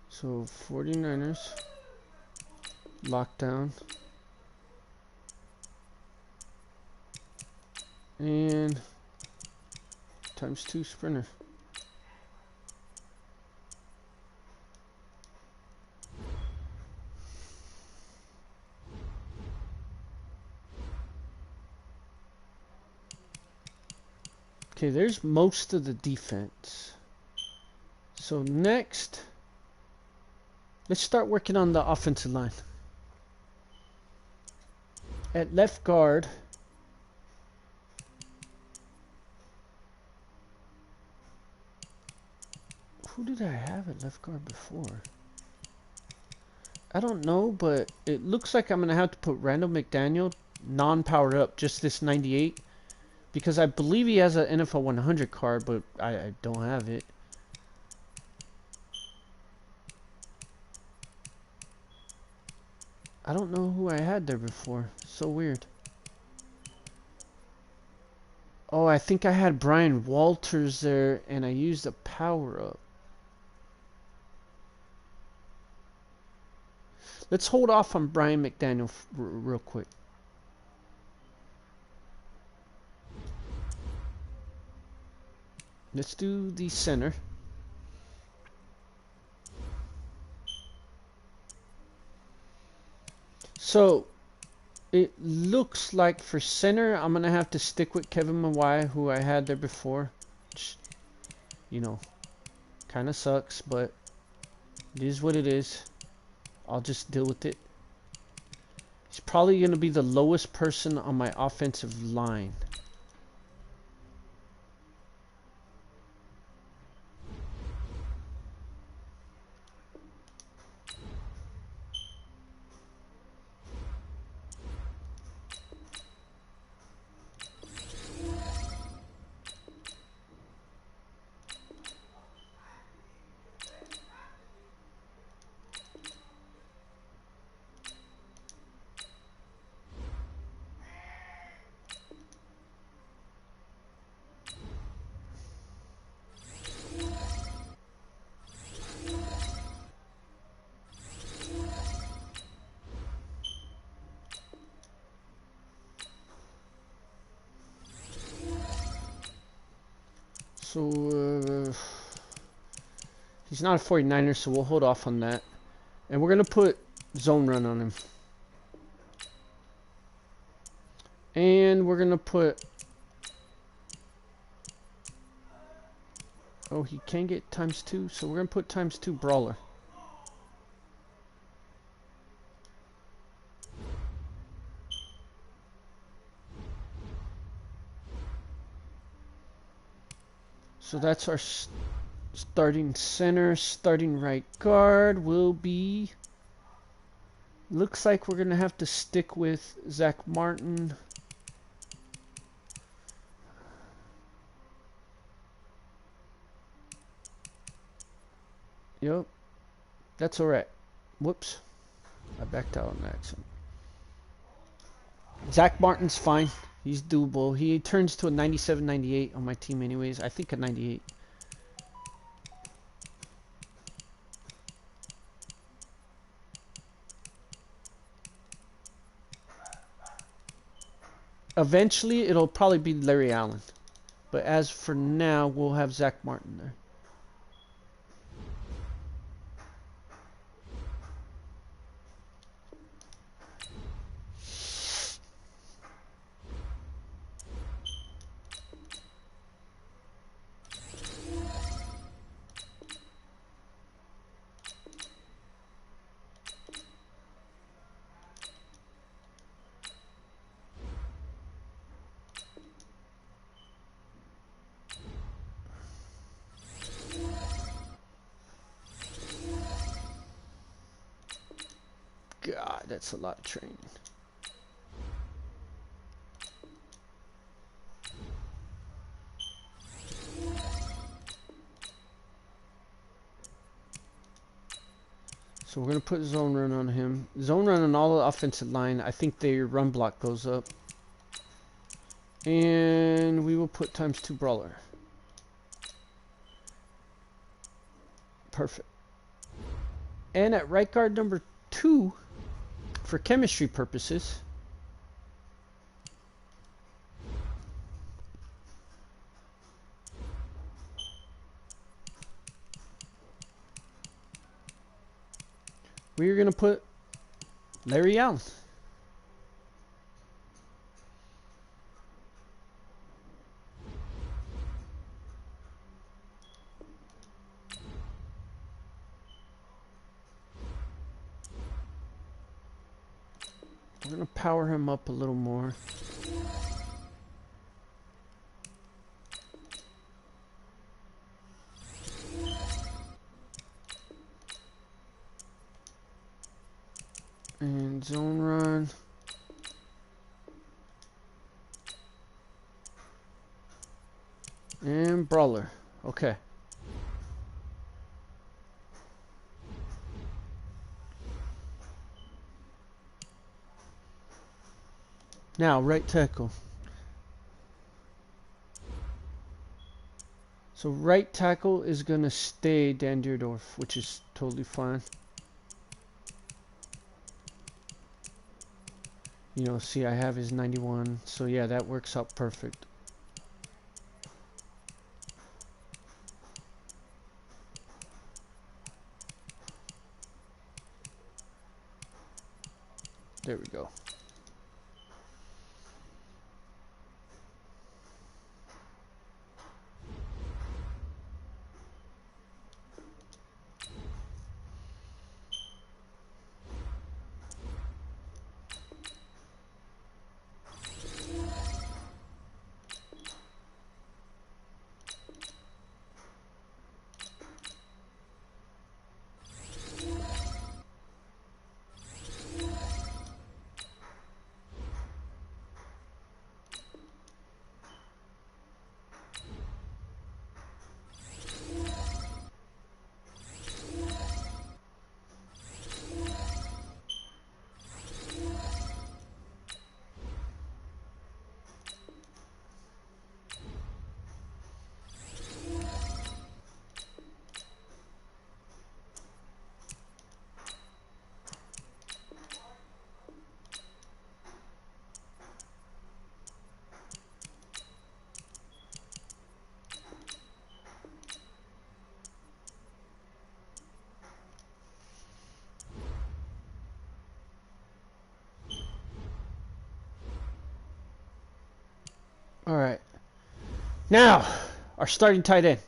So 49ers, lockdown, and ×2 sprinter. Okay, there's most of the defense. So next, let's start working on the offensive line. At left guard, who did I have at left guard before? I don't know, but it looks like I'm going to have to put Randall McDaniel non-powered up, just this 98. Because I believe he has an NFL 100 card, but I don't have it. I don't know who I had there before. So weird. Oh, I think I had Brian Walters there, and I used a power-up. Let's hold off on Brian McDaniel real quick. Let's do the center. So it looks like for center, I'm going to have to stick with Kevin Mawai, who I had there before. Which, you know, kind of sucks, but it is what it is. I'll just deal with it. He's probably going to be the lowest person on my offensive line. So, he's not a 49er, so we'll hold off on that. And we're going to put zone run on him. And we're going to put... Oh, he can get ×2, so we're going to put ×2 brawler. So that's our starting center. Starting right guard will be... Looks like we're going to have to stick with Zach Martin. Yep. That's alright. Whoops. I backed out on that accent. Zach Martin's fine. He's doable. He turns to a 97-98 on my team anyways. I think a 98. Eventually, it'll probably be Larry Allen. But as for now, we'll have Zach Martin there. God, that's a lot of training. So we're going to put zone run on him. Zone run on all the offensive line. I think their run block goes up. And we will put ×2 brawler. Perfect. And at right guard number 2, for chemistry purposes, we're going to put Larry Allen. We're going to power him up a little more. And zone run. And brawler. Okay. Now, right tackle. So right tackle is going to stay Dan Deerdorf, which is totally fine. You know, see, I have his 91. So yeah, that works out perfect. There we go. Alright. Now, our starting tight end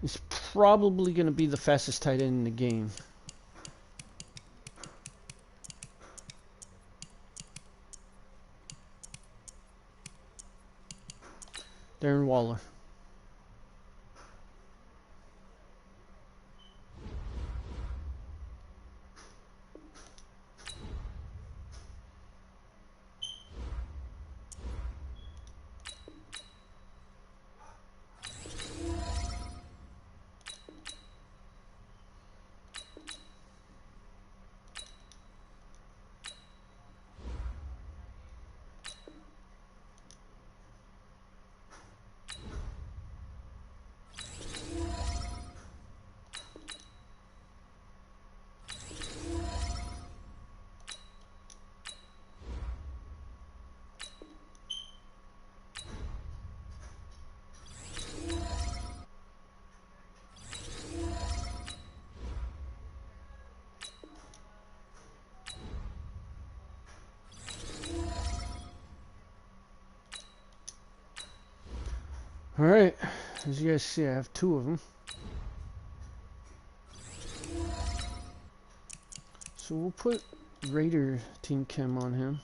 is probably going to be the fastest tight end in the game. Darren Waller. Alright, as you guys see, I have two of them. So we'll put Raider Team Chem on him,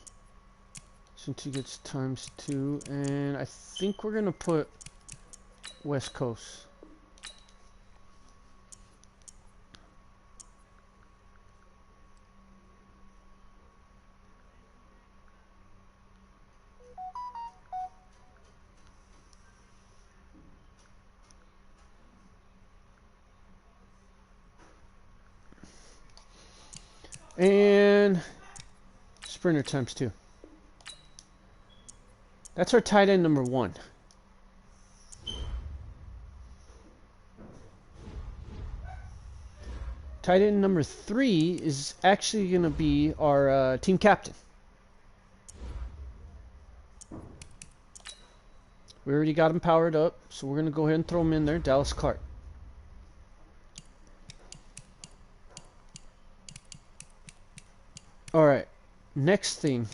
since he gets ×2, and I think we're going to put West Coast. And Sprinter ×2. That's our tight end number 1. Tight end number 3 is actually going to be our team captain. We already got him powered up, so we're going to go ahead and throw him in there, Dallas Clark. Alright, next thing.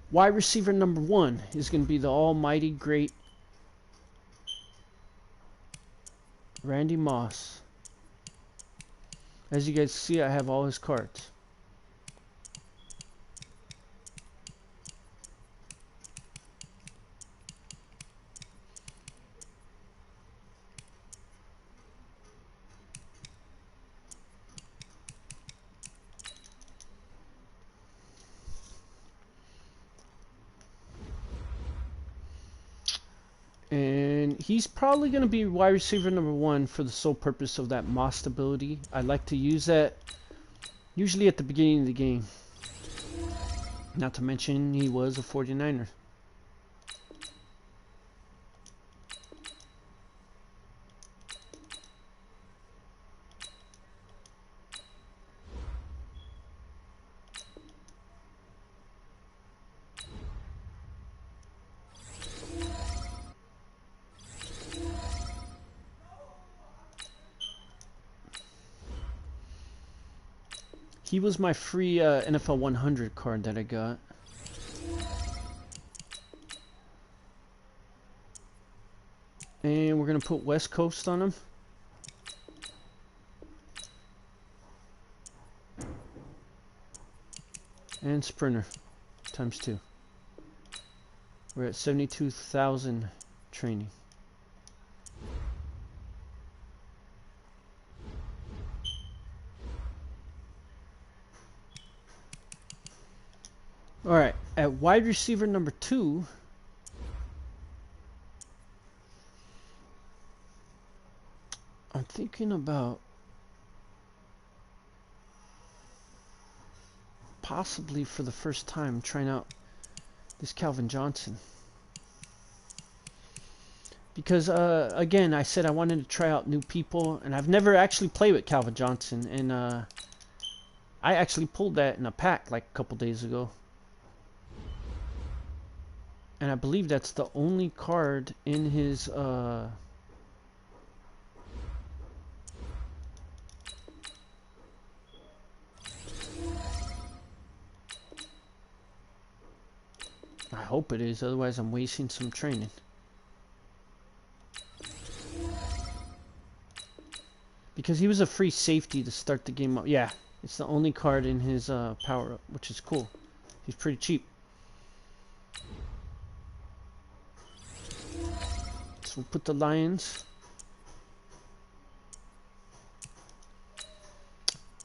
Wide receiver number 1 is going to be the almighty great Randy Moss. As you guys see, I have all his cards. And he's probably going to be wide receiver number 1 for the sole purpose of that Moss ability. I like to use that usually at the beginning of the game. Not to mention he was a 49er. He was my free NFL 100 card that I got. And we're going to put West Coast on him. And Sprinter ×2. We're at 72,000 training. Alright, at wide receiver number 2, I'm thinking about possibly for the first time trying out this Calvin Johnson. Because, again, I said I wanted to try out new people, and I've never actually played with Calvin Johnson, and I actually pulled that in a pack like a couple days ago. And I believe that's the only card in his I hope it is, otherwise I'm wasting some training. Because he was a free safety to start the game up. Yeah, it's the only card in his power-up, which is cool. He's pretty cheap. So we'll put the Lions.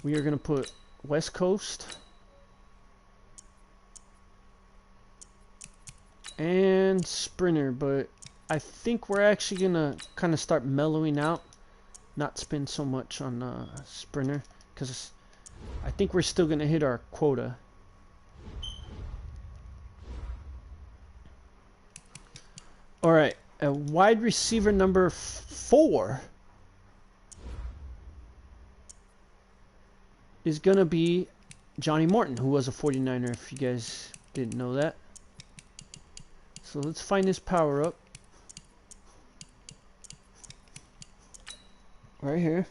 We are going to put West Coast. And Sprinter, but I think we're actually going to kind of start mellowing out. Not spend so much on Sprinter, because I think we're still going to hit our quota. Alright, a wide receiver number 4 is going to be Johnny Morton, who was a 49er, if you guys didn't know that. So let's find his power up. Right here.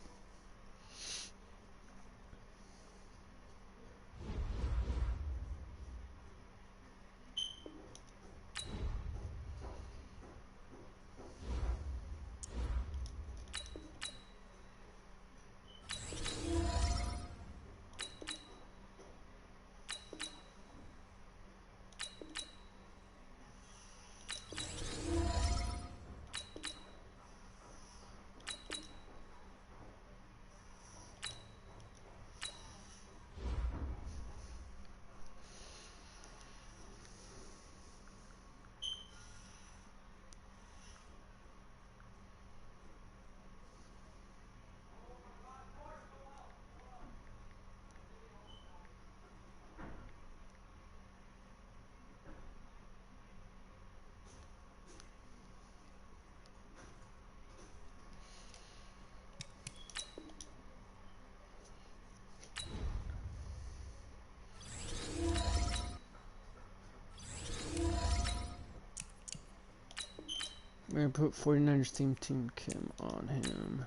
We're going to put 49ers team cam on him.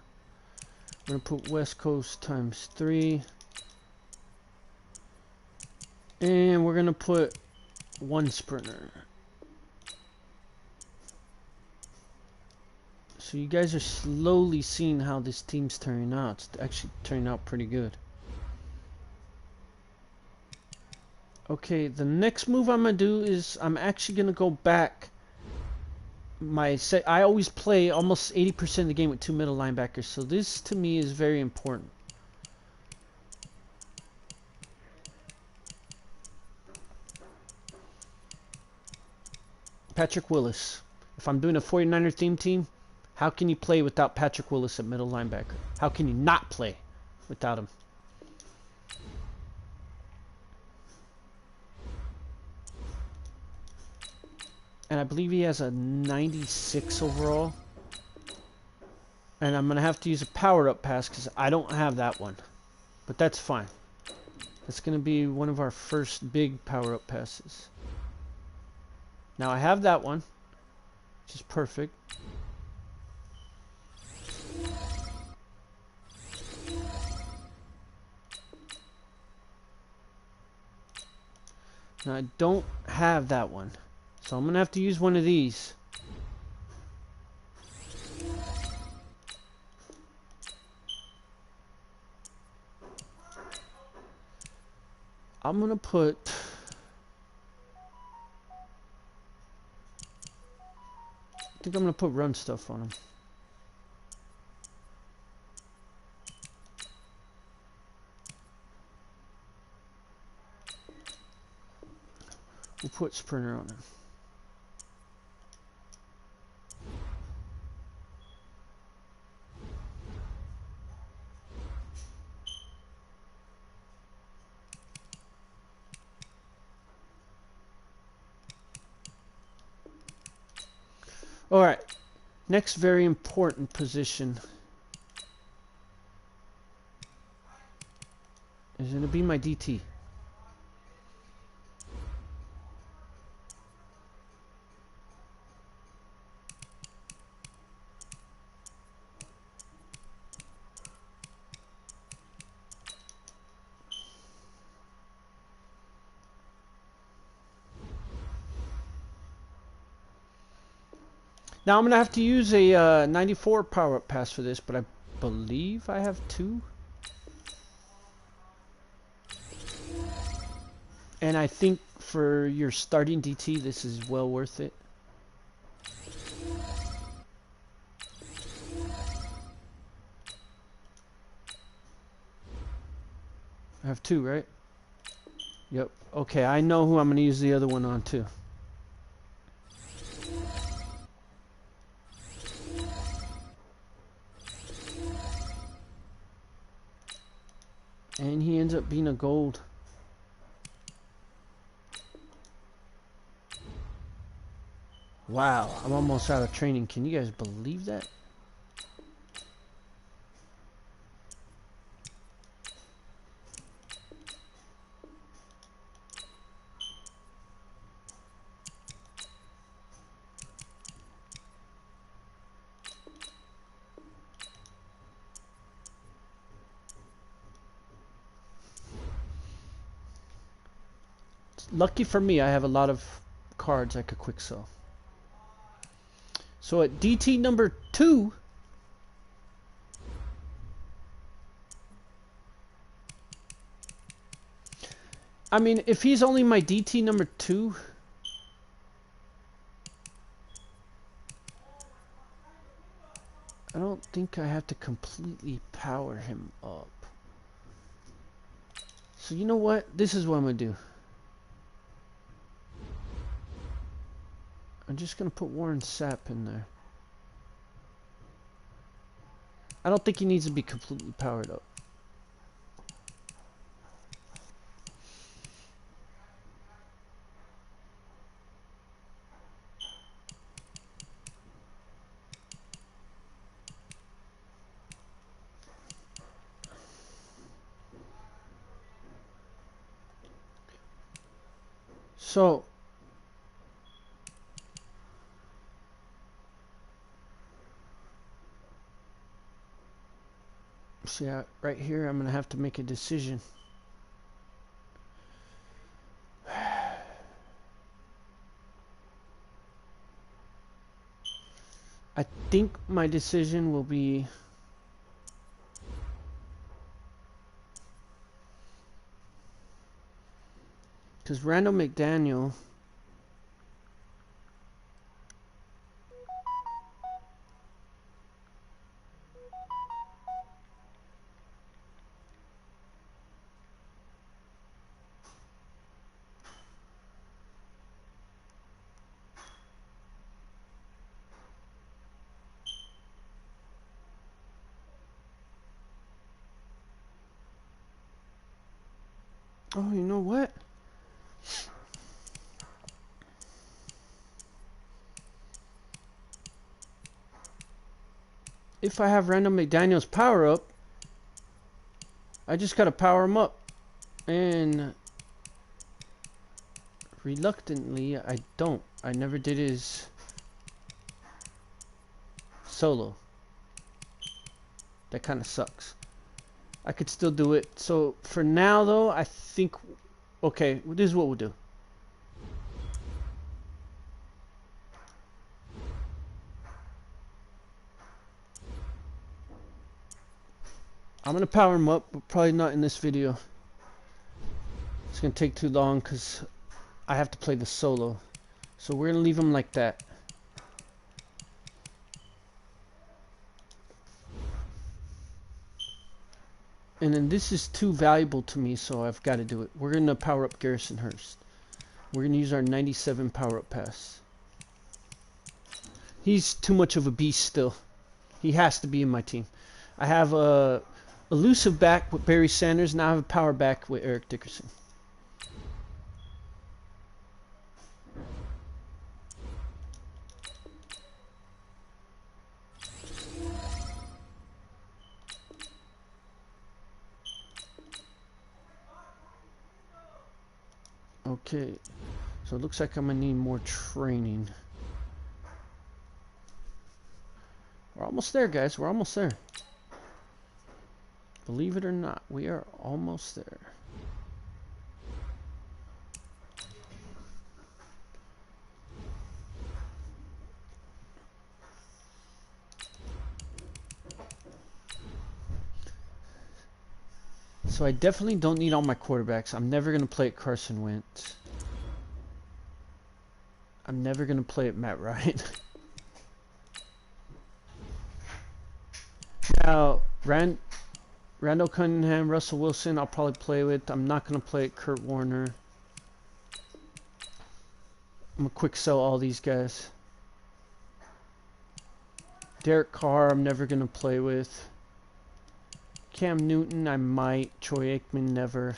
We're going to put West Coast times 3. And we're going to put 1 Sprinter. So you guys are slowly seeing how this team's turning out. It's actually turning out pretty good. Okay, the next move I'm going to do is I'm actually going to go back. I always play almost 80% of the game with 2 middle linebackers, so this to me is very important. Patrick Willis. If I'm doing a 49er theme team, how can you play without Patrick Willis at middle linebacker? How can you not play without him? And I believe he has a 96 overall. And I'm going to have to use a power-up pass because I don't have that one. But that's fine. That's going to be one of our first big power-up passes. Now I have that one, which is perfect. Now I don't have that one. So I'm going to have to use one of these. I'm going to put... I think I'm going to put run stuff on him. We'll put Sprinter on him. Alright, next very important position is going to be my DT. Now I'm gonna have to use a 94 power-up pass for this, but I believe I have 2. And I think for your starting DT, this is well worth it. I have 2, right? Yep. Okay, I know who I'm gonna use the other one on too. And he ends up being a gold. Wow, I'm almost out of training. Can you guys believe that? Lucky for me, I have a lot of cards I could quick sell. So at DT number 2, I mean, if he's only my DT number 2, I don't think I have to completely power him up. So you know what? This is what I'm going to do. I'm just going to put Warren Sapp in there. I don't think he needs to be completely powered up. So see, right here I'm gonna have to make a decision. I think my decision will be because Randall McDaniel oh, you know what? If I have Randall McDaniel's power up, I just gotta power him up. And reluctantly, I don't. I never did his solo. That kind of sucks. I could still do it. So for now, though, I think, okay, this is what we'll do. I'm gonna power him up, but probably not in this video. It's gonna take too long because I have to play the solo. So we're gonna leave him like that. And then this is too valuable to me, so I've got to do it. We're going to power up Garrison Hurst. We're going to use our 97 power up pass. He's too much of a beast still. He has to be in my team. I have a elusive back with Barry Sanders, now I have a power back with Eric Dickerson. Okay, so it looks like I'm gonna need more training. We're almost there, guys. We're almost there. Believe it or not, we are almost there. So I definitely don't need all my quarterbacks. I'm never going to play at Carson Wentz. I'm never going to play at Matt Ryan. Now, Randall Cunningham, Russell Wilson, I'll probably play with. I'm not going to play at Kurt Warner. I'm going to quick sell all these guys. Derek Carr, I'm never going to play with. Cam Newton, I might. Troy Aikman, never.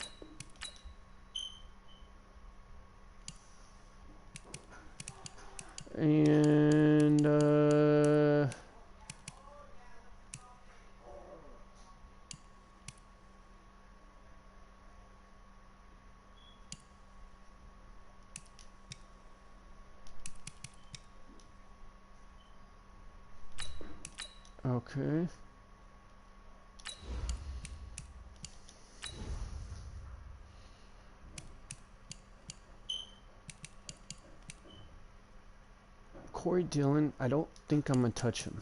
And, okay. Corey Dillon, I don't think I'm going to touch him.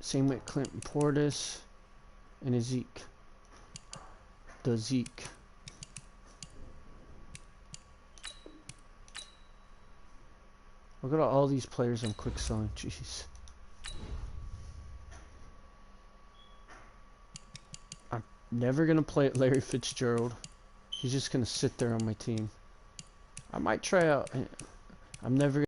Same with Clinton Portis and Zeke. The Zeke. Look at all these players I'm quick selling. Jeez. I'm never going to play at Larry Fitzgerald. He's just going to sit there on my team. I might try out. I'm never.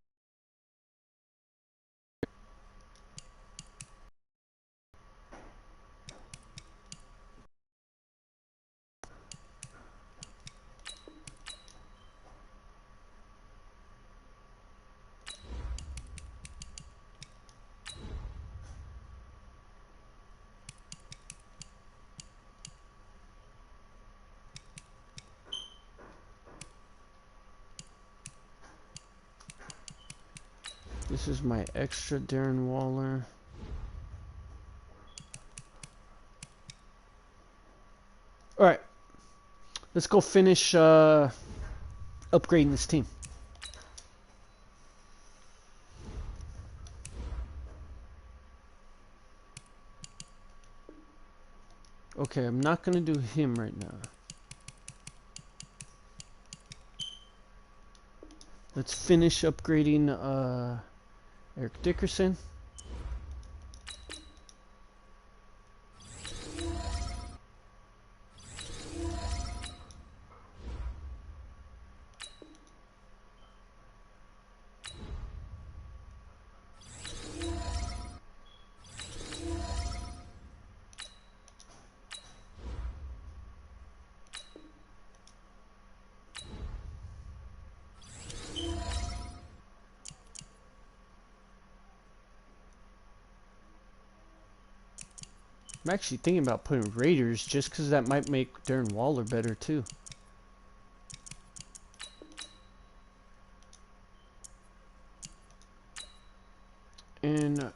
This is my extra Darren Waller. Alright. Let's go finish upgrading this team. Okay, I'm not going to do him right now. Let's finish upgrading Eric Dickerson. I'm actually thinking about putting Raiders just because that might make Darren Waller better too. And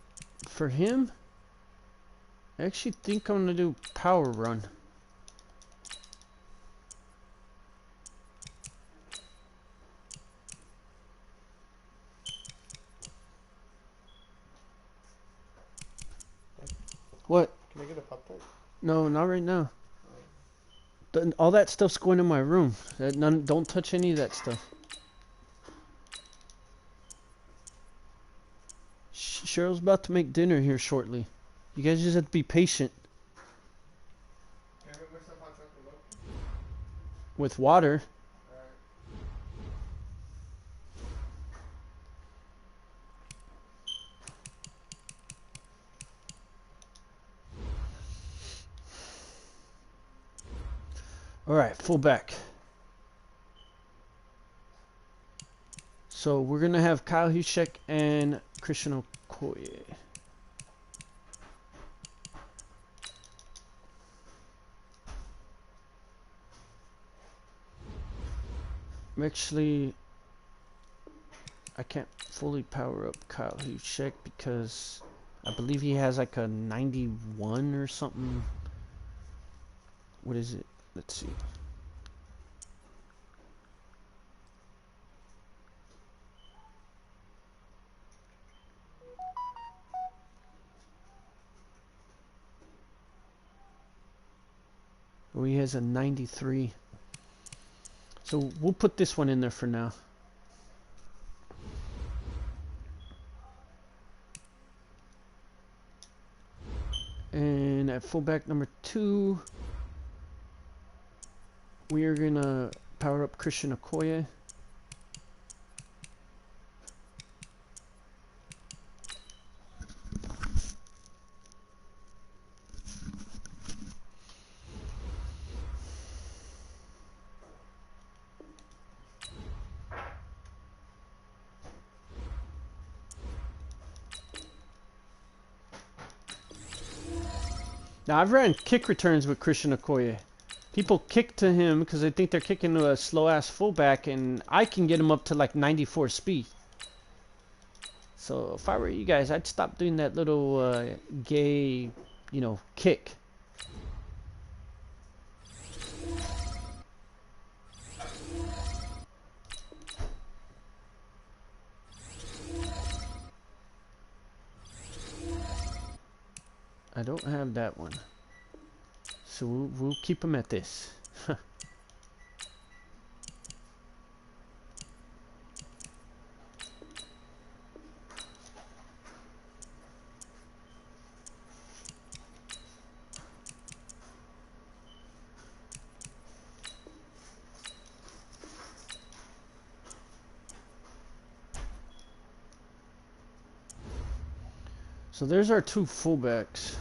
for him, I actually think I'm going to do Power Run. What? Can I get a Pop-Tart? No, not right now. All that stuff's going in my room. Don't touch any of that stuff. Cheryl's about to make dinner here shortly. You guys just have to be patient. Can I get some hot chocolate milk? With water. Alright, fullback. So we're going to have Kyle Juszczyk and Christian Okoye. Actually, I can't fully power up Kyle Juszczyk because I believe he has like a 91 or something. What is it? Let's see. Oh, he has a 93. So we'll put this one in there for now. And at fullback number 2, we are gonna power up Christian Okoye. Now, I've ran kick returns with Christian Okoye. People kick to him because they think they're kicking to a slow-ass fullback, and I can get him up to like 94 speed. So if I were you guys, I'd stop doing that little gay, you know, kick. I don't have that one. So we'll keep him at this. So there's our 2 fullbacks.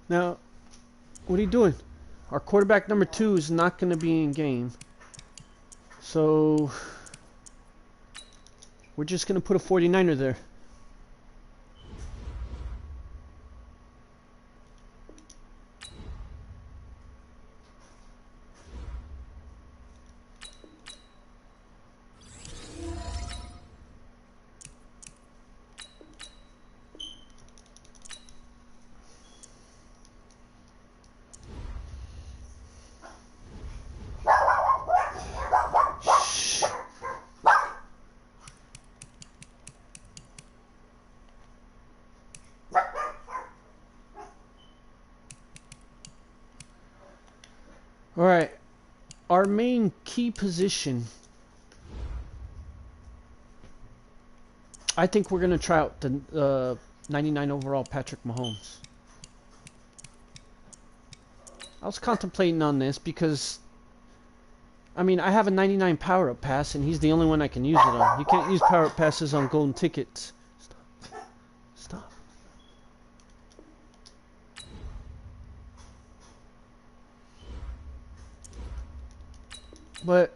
Now, what are you doing? Our quarterback number 2 is not going to be in game. So we're just going to put a 49er there. Alright, our main key position, I think we're going to try out the 99 overall Patrick Mahomes. I was contemplating on this because, I mean, I have a 99 power-up pass, and he's the only one I can use it on. You can't use power-up passes on golden tickets. Stop. Stop. But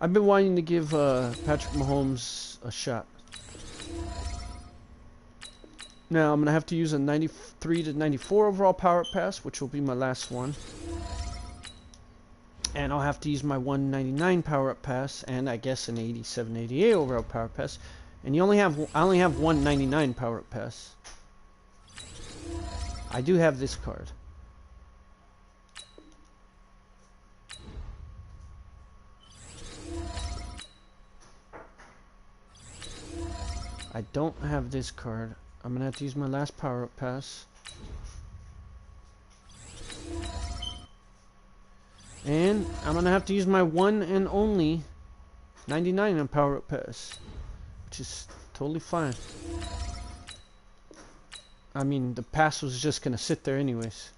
I've been wanting to give Patrick Mahomes a shot. Now I'm going to have to use a 93 to 94 overall power pass, which will be my last one. And I'll have to use my 199 power up pass, and I guess an 87, 88 overall power pass. And I only have 199 power up pass. I do have this card. I don't have this card. I'm gonna have to use my last power-up pass. And I'm gonna have to use my one and only 99 on power-up pass, which is totally fine. I mean, the pass was just gonna sit there anyways.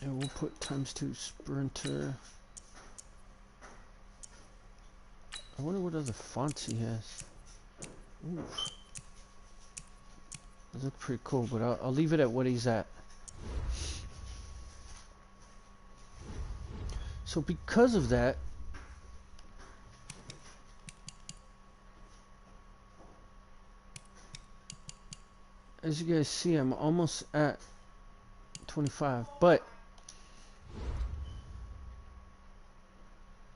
And we'll put ×2 sprinter. I wonder what other fonts he has. Ooh. Those look pretty cool, but I'll leave it at what he's at. So because of that, as you guys see, I'm almost at 25, but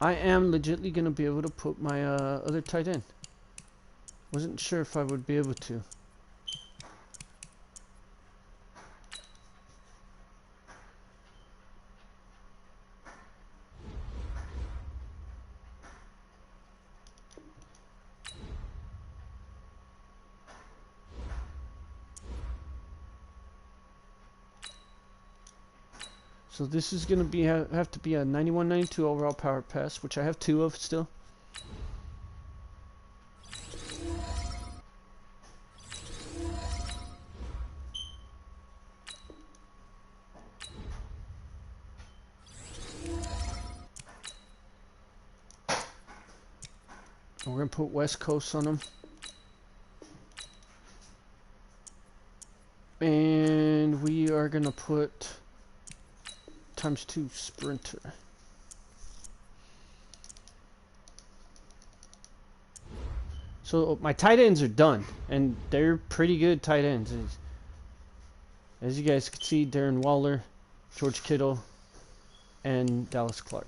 I am legitimately going to be able to put my other tight end. Wasn't sure if I would be able to. So this is gonna be have to be a 91-92 overall power pass, which I have 2 of still. We're gonna put West Coast on them. And we are gonna put ×2 sprinter. So my tight ends are done, and they're pretty good tight ends. As you guys can see, Darren Waller, George Kittle, and Dallas Clark.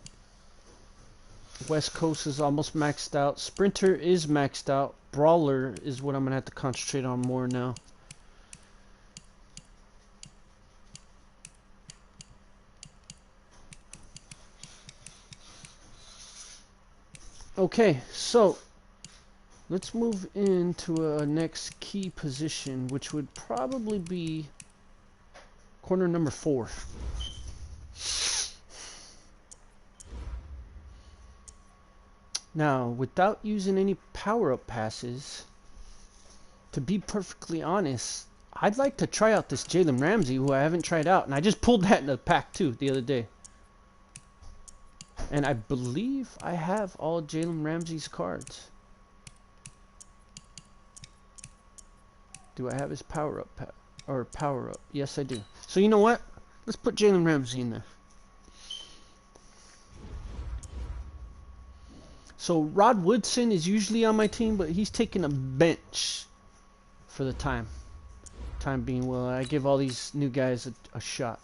West Coast is almost maxed out. Sprinter is maxed out. Brawler is what I'm gonna have to concentrate on more now. Okay, so let's move into a next key position, which would probably be corner number 4. Now, without using any power-up passes, to be perfectly honest, I'd like to try out this Jalen Ramsey, who I haven't tried out, and I just pulled that in the pack too the other day. And I believe I have all Jalen Ramsey's cards. Do I have his power-up or power-up? Yes, I do. So you know what? Let's put Jalen Ramsey in there. So Rod Woodson is usually on my team, but he's taking a bench for the time being. Well, I give all these new guys a shot.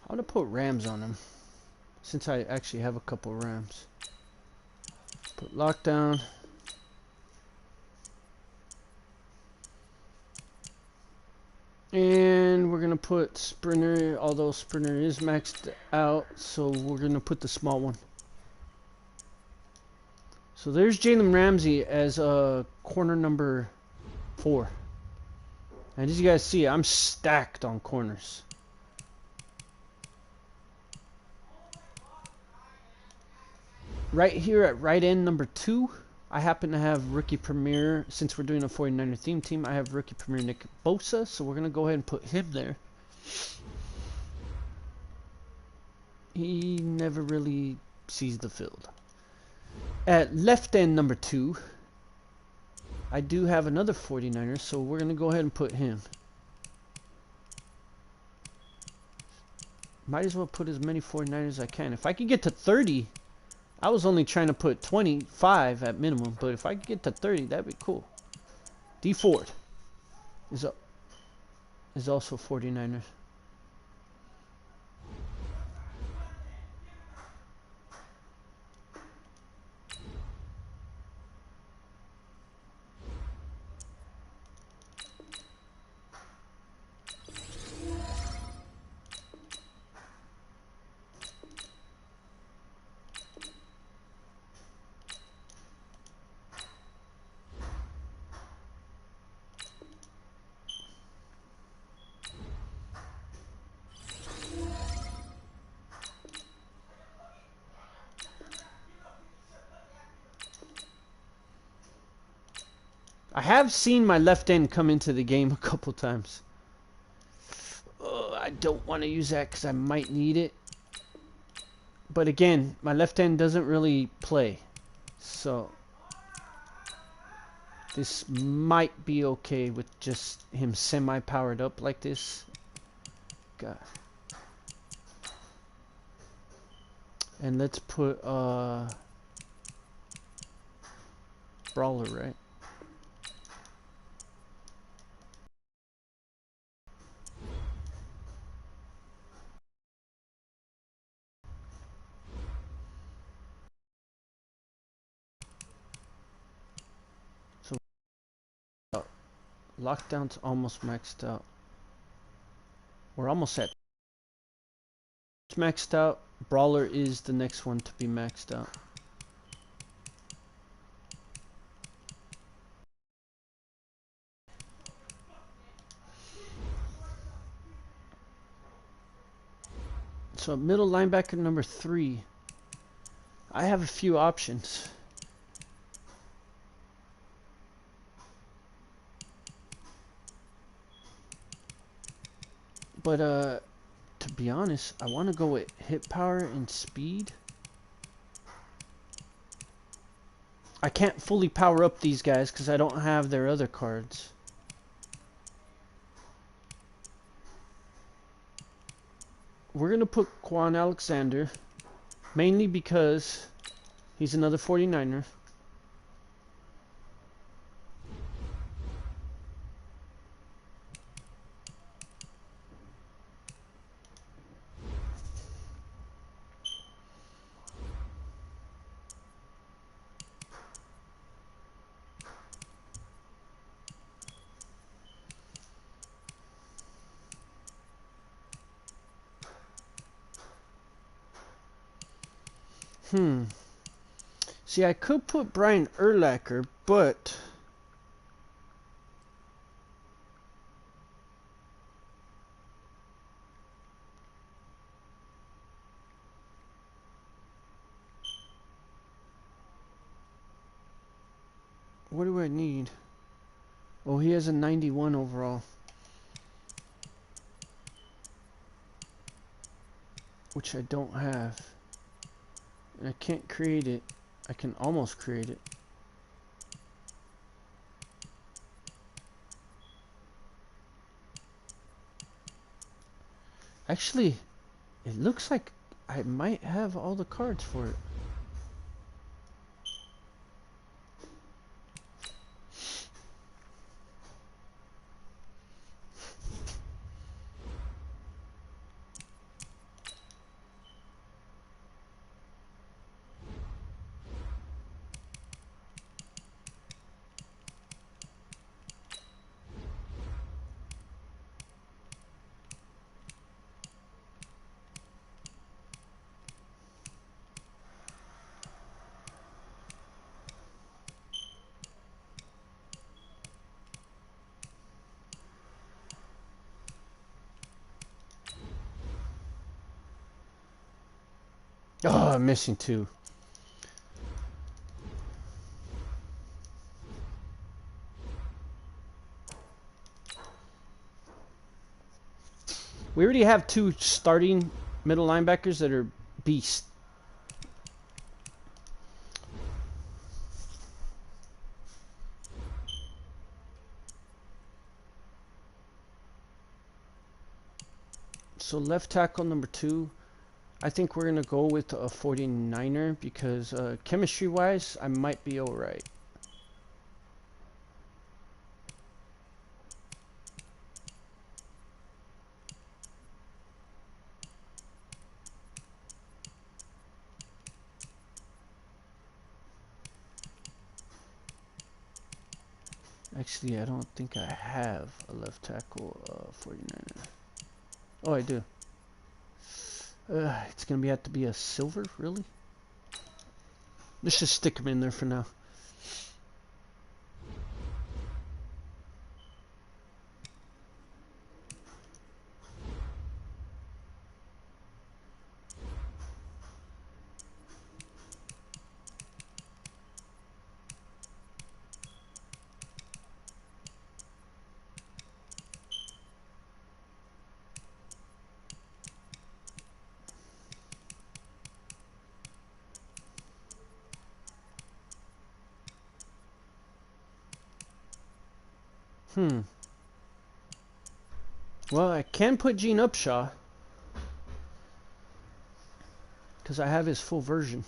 I'm gonna put Rams on him, since I actually have a couple Rams. Put lockdown. And we're gonna put Sprinter, although Sprinter is maxed out, so we're gonna put the small one. So there's Jalen Ramsey as corner number 4. And as you guys see, I'm stacked on corners. Right here at right end number 2, I happen to have rookie premier. Since we're doing a 49er theme team, I have rookie premier Nick Bosa, so we're going to go ahead and put him there. He never really sees the field. At left end number 2, I do have another 49er, so we're going to go ahead and put him. Might as well put as many 49ers as I can. If I could get to 30, I was only trying to put 25 at minimum, but if I could get to 30, that'd be cool. D Ford is also 49ers. I have seen my left end come into the game a couple times. Oh, I don't want to use that because I might need it. But again, my left end doesn't really play. So this might be okay with just him semi-powered up like this. God. And let's put brawler, right? So lockdown's almost maxed out. We're almost at maxed out. Brawler is the next one to be maxed out. So middle linebacker number 3. I have a few options. But to be honest, I want to go with hit power and speed. I can't fully power up these guys because I don't have their other cards. We're going to put Quan Alexander, mainly because he's another 49er. See, I could put Brian Urlacher, but what do I need? Oh, he has a 91 overall, which I don't have. And I can't create it. I can almost create it. Actually, it looks like I might have all the cards for it. Oh, I'm missing 2. We already have 2 starting middle linebackers that are beasts. So left tackle number 2, I think we're going to go with a 49er because chemistry-wise, I might be alright. Actually, I don't think I have a left tackle 49er. Oh, I do. It's going to have to be a silver, really? Let's just stick him in there for now. Well, I can put Gene Upshaw. because I have his full version.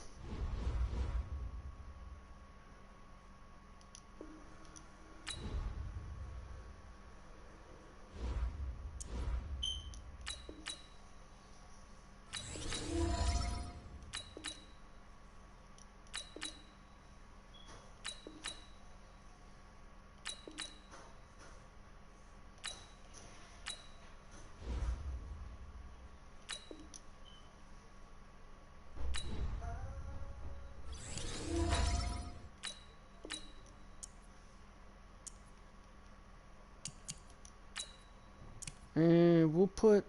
And we'll put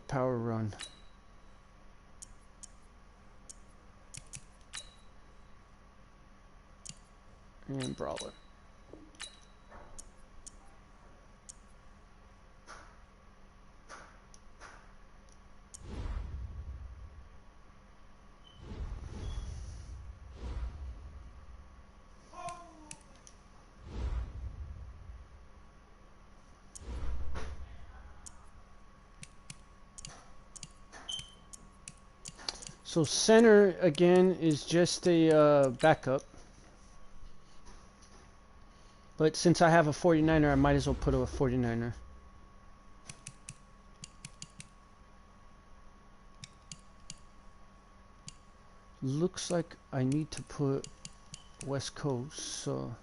power run. And brawler. So center again is just a backup. But since I have a 49er, I might as well put a 49er. Looks like I need to put West Coast, so...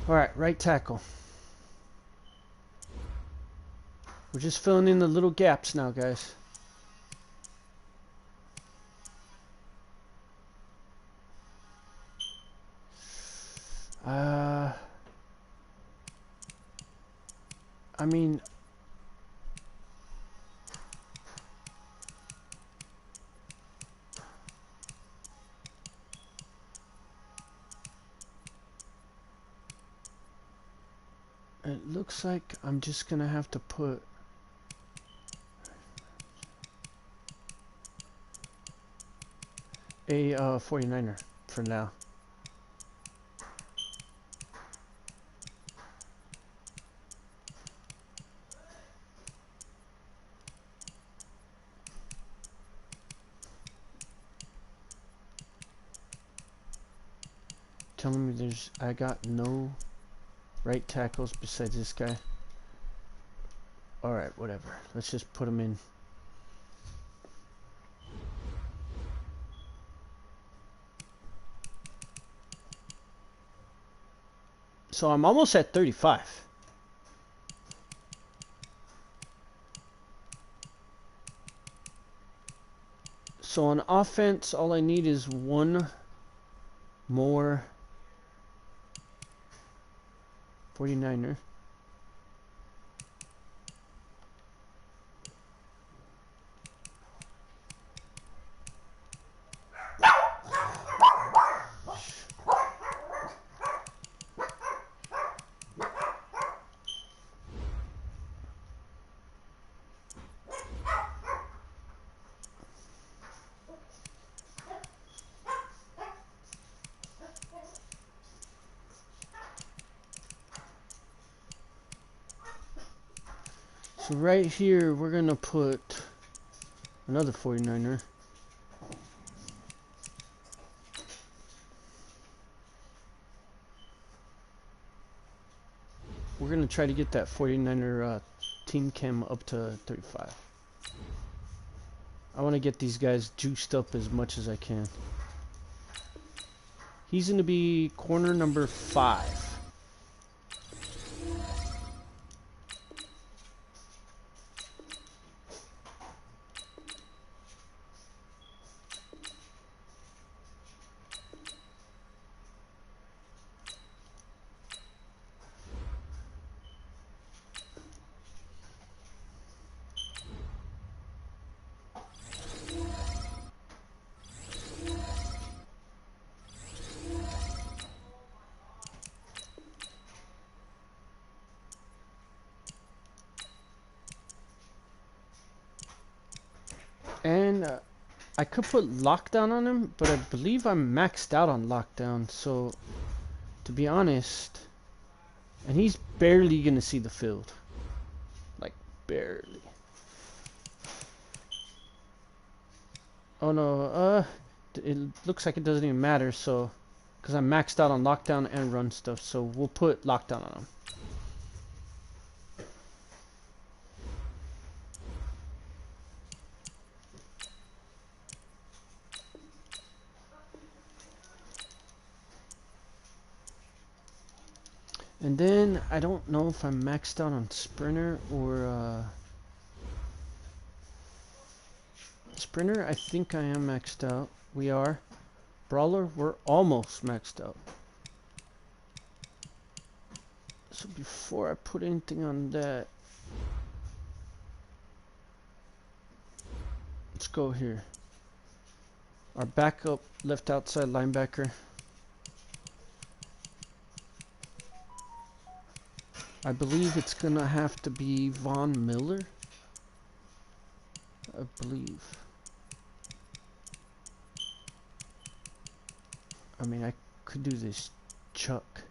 Alright, right tackle. We're just filling in the little gaps now, guys. I mean... It looks like I'm just gonna have to put a 49er for now. Telling me I got no right tackles besides this guy. Alright, whatever. Let's just put him in. So I'm almost at 35. So on offense, all I need is one more 49er. So right here, we're gonna put another 49er. We're gonna try to get that 49er team chem up to 35. I want to get these guys juiced up as much as I can. He's gonna be corner number 5. then I could put lockdown on him, but I believe I'm maxed out on lockdown. So, to be honest, and he's barely gonna see the field, like barely. Oh no, it looks like it doesn't even matter. So, because I'm maxed out on lockdown and run stuff, so we'll put lockdown on him. And then I don't know if I'm maxed out on sprinter or sprinter. I think I am maxed out. We are. Brawler, we're almost maxed out. So before I put anything on that, let's go here. Our backup left outside linebacker. I believe it's gonna have to be Von Miller. I believe. I mean, I could do this Chuck,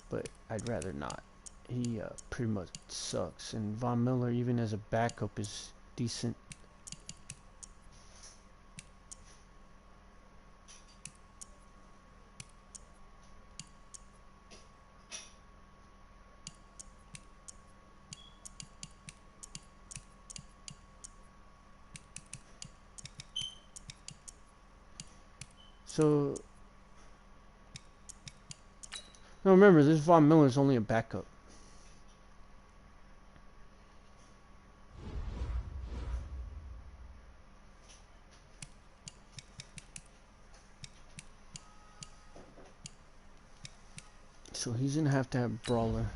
but I'd rather not. He pretty much sucks, and Von Miller, even as a backup, is decent. So, now remember, this Von Miller is only a backup. So he's gonna have to have Brawler.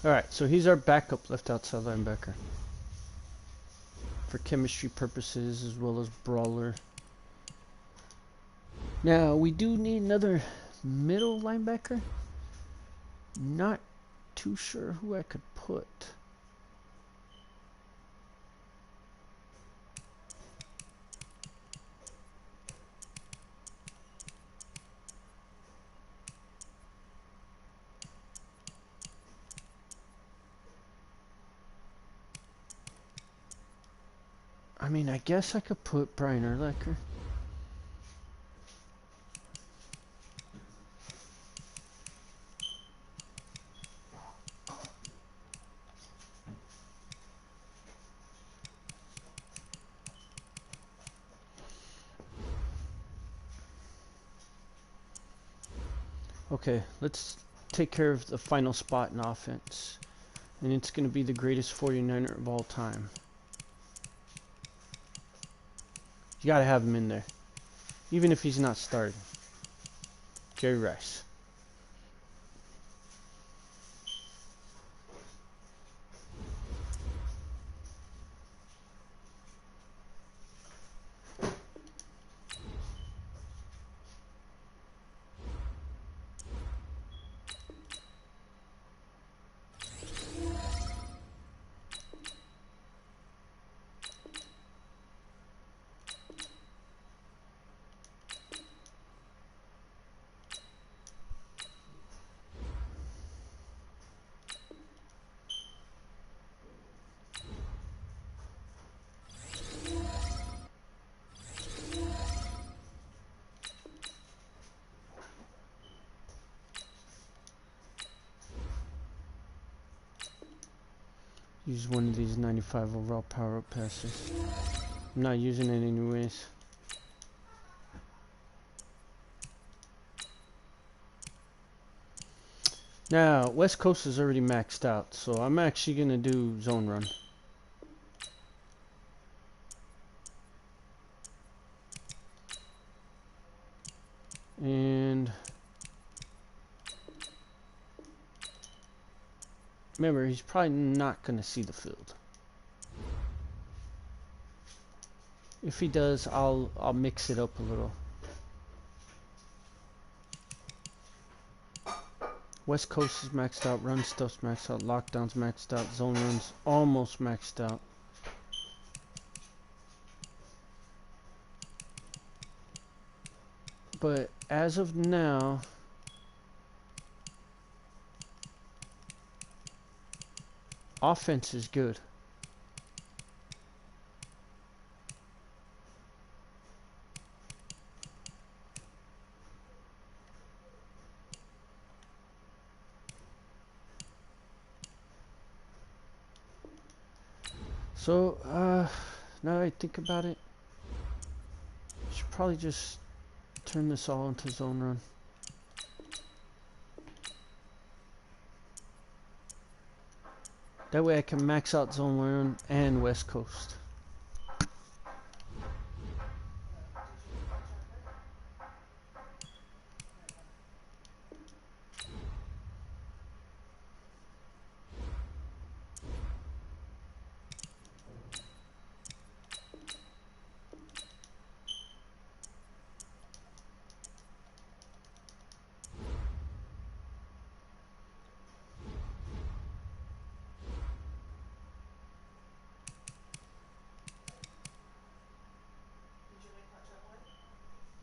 Alright, so he's our backup left outside linebacker. For chemistry purposes as well as Brawler. Now, we do need another middle linebacker. Not too sure who I could put. I mean, I guess I could put Brian Urlacher. Okay, let's take care of the final spot in offense. And it's going to be the greatest 49er of all time. You got to have him in there. Even if he's not starting. Jerry Rice. Use one of these 95 overall power-up passes. I'm not using it anyways. Now, West Coast is already maxed out, so I'm actually going to do zone run. And remember, he's probably not going to see the field. If he does, I'll mix it up a little. West Coast is maxed out, run stuff's maxed out, lockdown's maxed out, zone run's almost maxed out. But as of now, offense is good. So, now that I think about it, I should probably just turn this all into zone run. That way I can max out zone run and West Coast.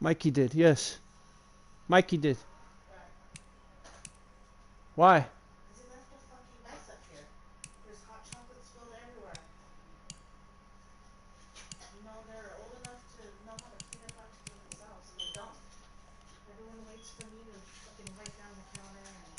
Mikey did, yes. Mikey did. Why? Because he left a fucking mess up here. There's hot chocolate spilled everywhere. You know, they're old enough to know how to clean up after themselves, and they don't. Everyone waits for me to fucking wipe down the counter and...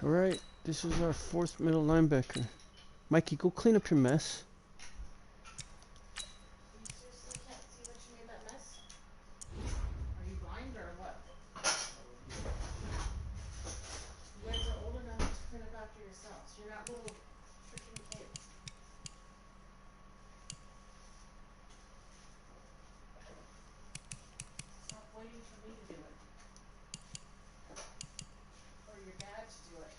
Alright, this is our fourth middle linebacker. Mikey, go clean up your mess. You seriously can't see that you made that mess? Are you blind or what? You guys are old enough to clean up after yourselves. You're not little freaking kids. Stop waiting for me to do it. Or your dad to do it.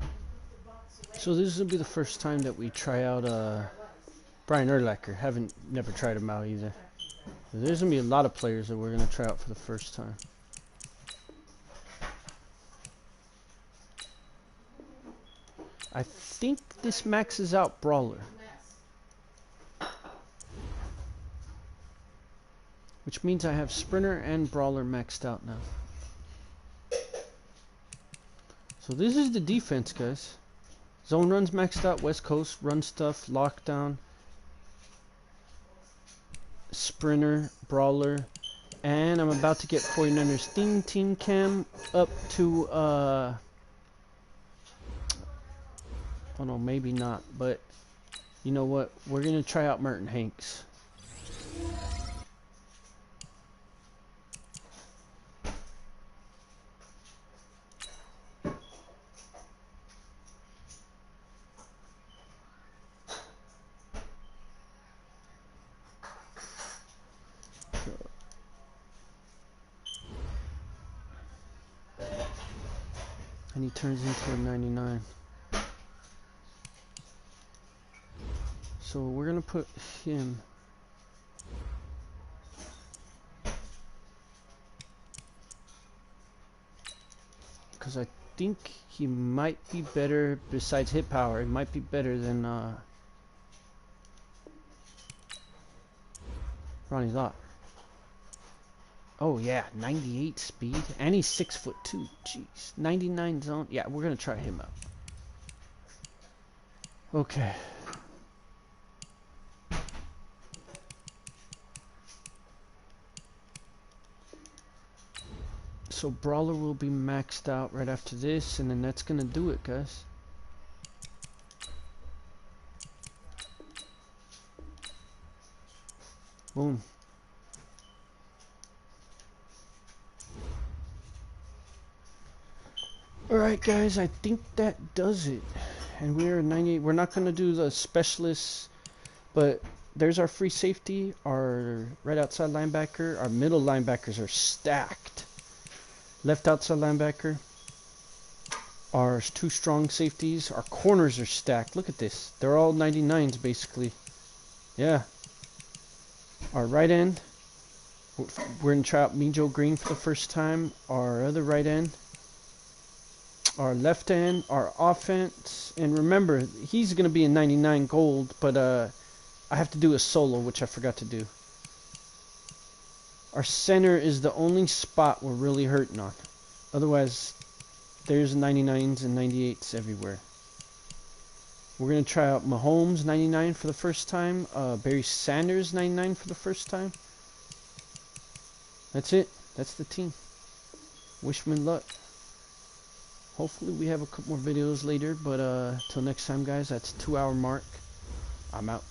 Put the box away. So this will be the first time that we try out Brian Urlacher. Never tried him out either. So there's gonna be a lot of players that we're gonna try out for the first time. I think this maxes out Brawler, Mess. which means I have Sprinter and Brawler maxed out now. So this is the defense, guys. Zone runs maxed out, West Coast, run stuff, lockdown, Sprinter, Brawler, And I'm about to get 49ers team cam up to, oh no, maybe not, but you know what? We're going to try out Merton Hanks. And he turns into a 99. So we're going to put him. Because I think he might be better, besides hit power, it might be better than Ronnie Lott. Oh yeah, 98 speed, and he's 6'2". Jeez, 99 zone. Yeah, we're gonna try him out. Okay. So Brawler will be maxed out right after this, and then that's gonna do it, guys. Boom. Alright guys, I think that does it. And we're 98. We're not gonna do the specialists, but there's our free safety, our right outside linebacker, our middle linebackers are stacked. Left outside linebacker, our two strong safeties, our corners are stacked. Look at this. They're all 99s basically. Yeah. Our right end, we're going to try out Joe Green for the first time. Our other right end, our left end, our offense. And remember, he's going to be a 99 gold, but I have to do a solo, which I forgot to do. Our center is the only spot we're really hurting on. Otherwise, there's 99s and 98s everywhere. We're going to try out Mahomes 99 for the first time. Barry Sanders 99 for the first time. That's it. That's the team. Wish me luck. Hopefully we have a couple more videos later. But till next time, guys, that's 2-hour mark. I'm out.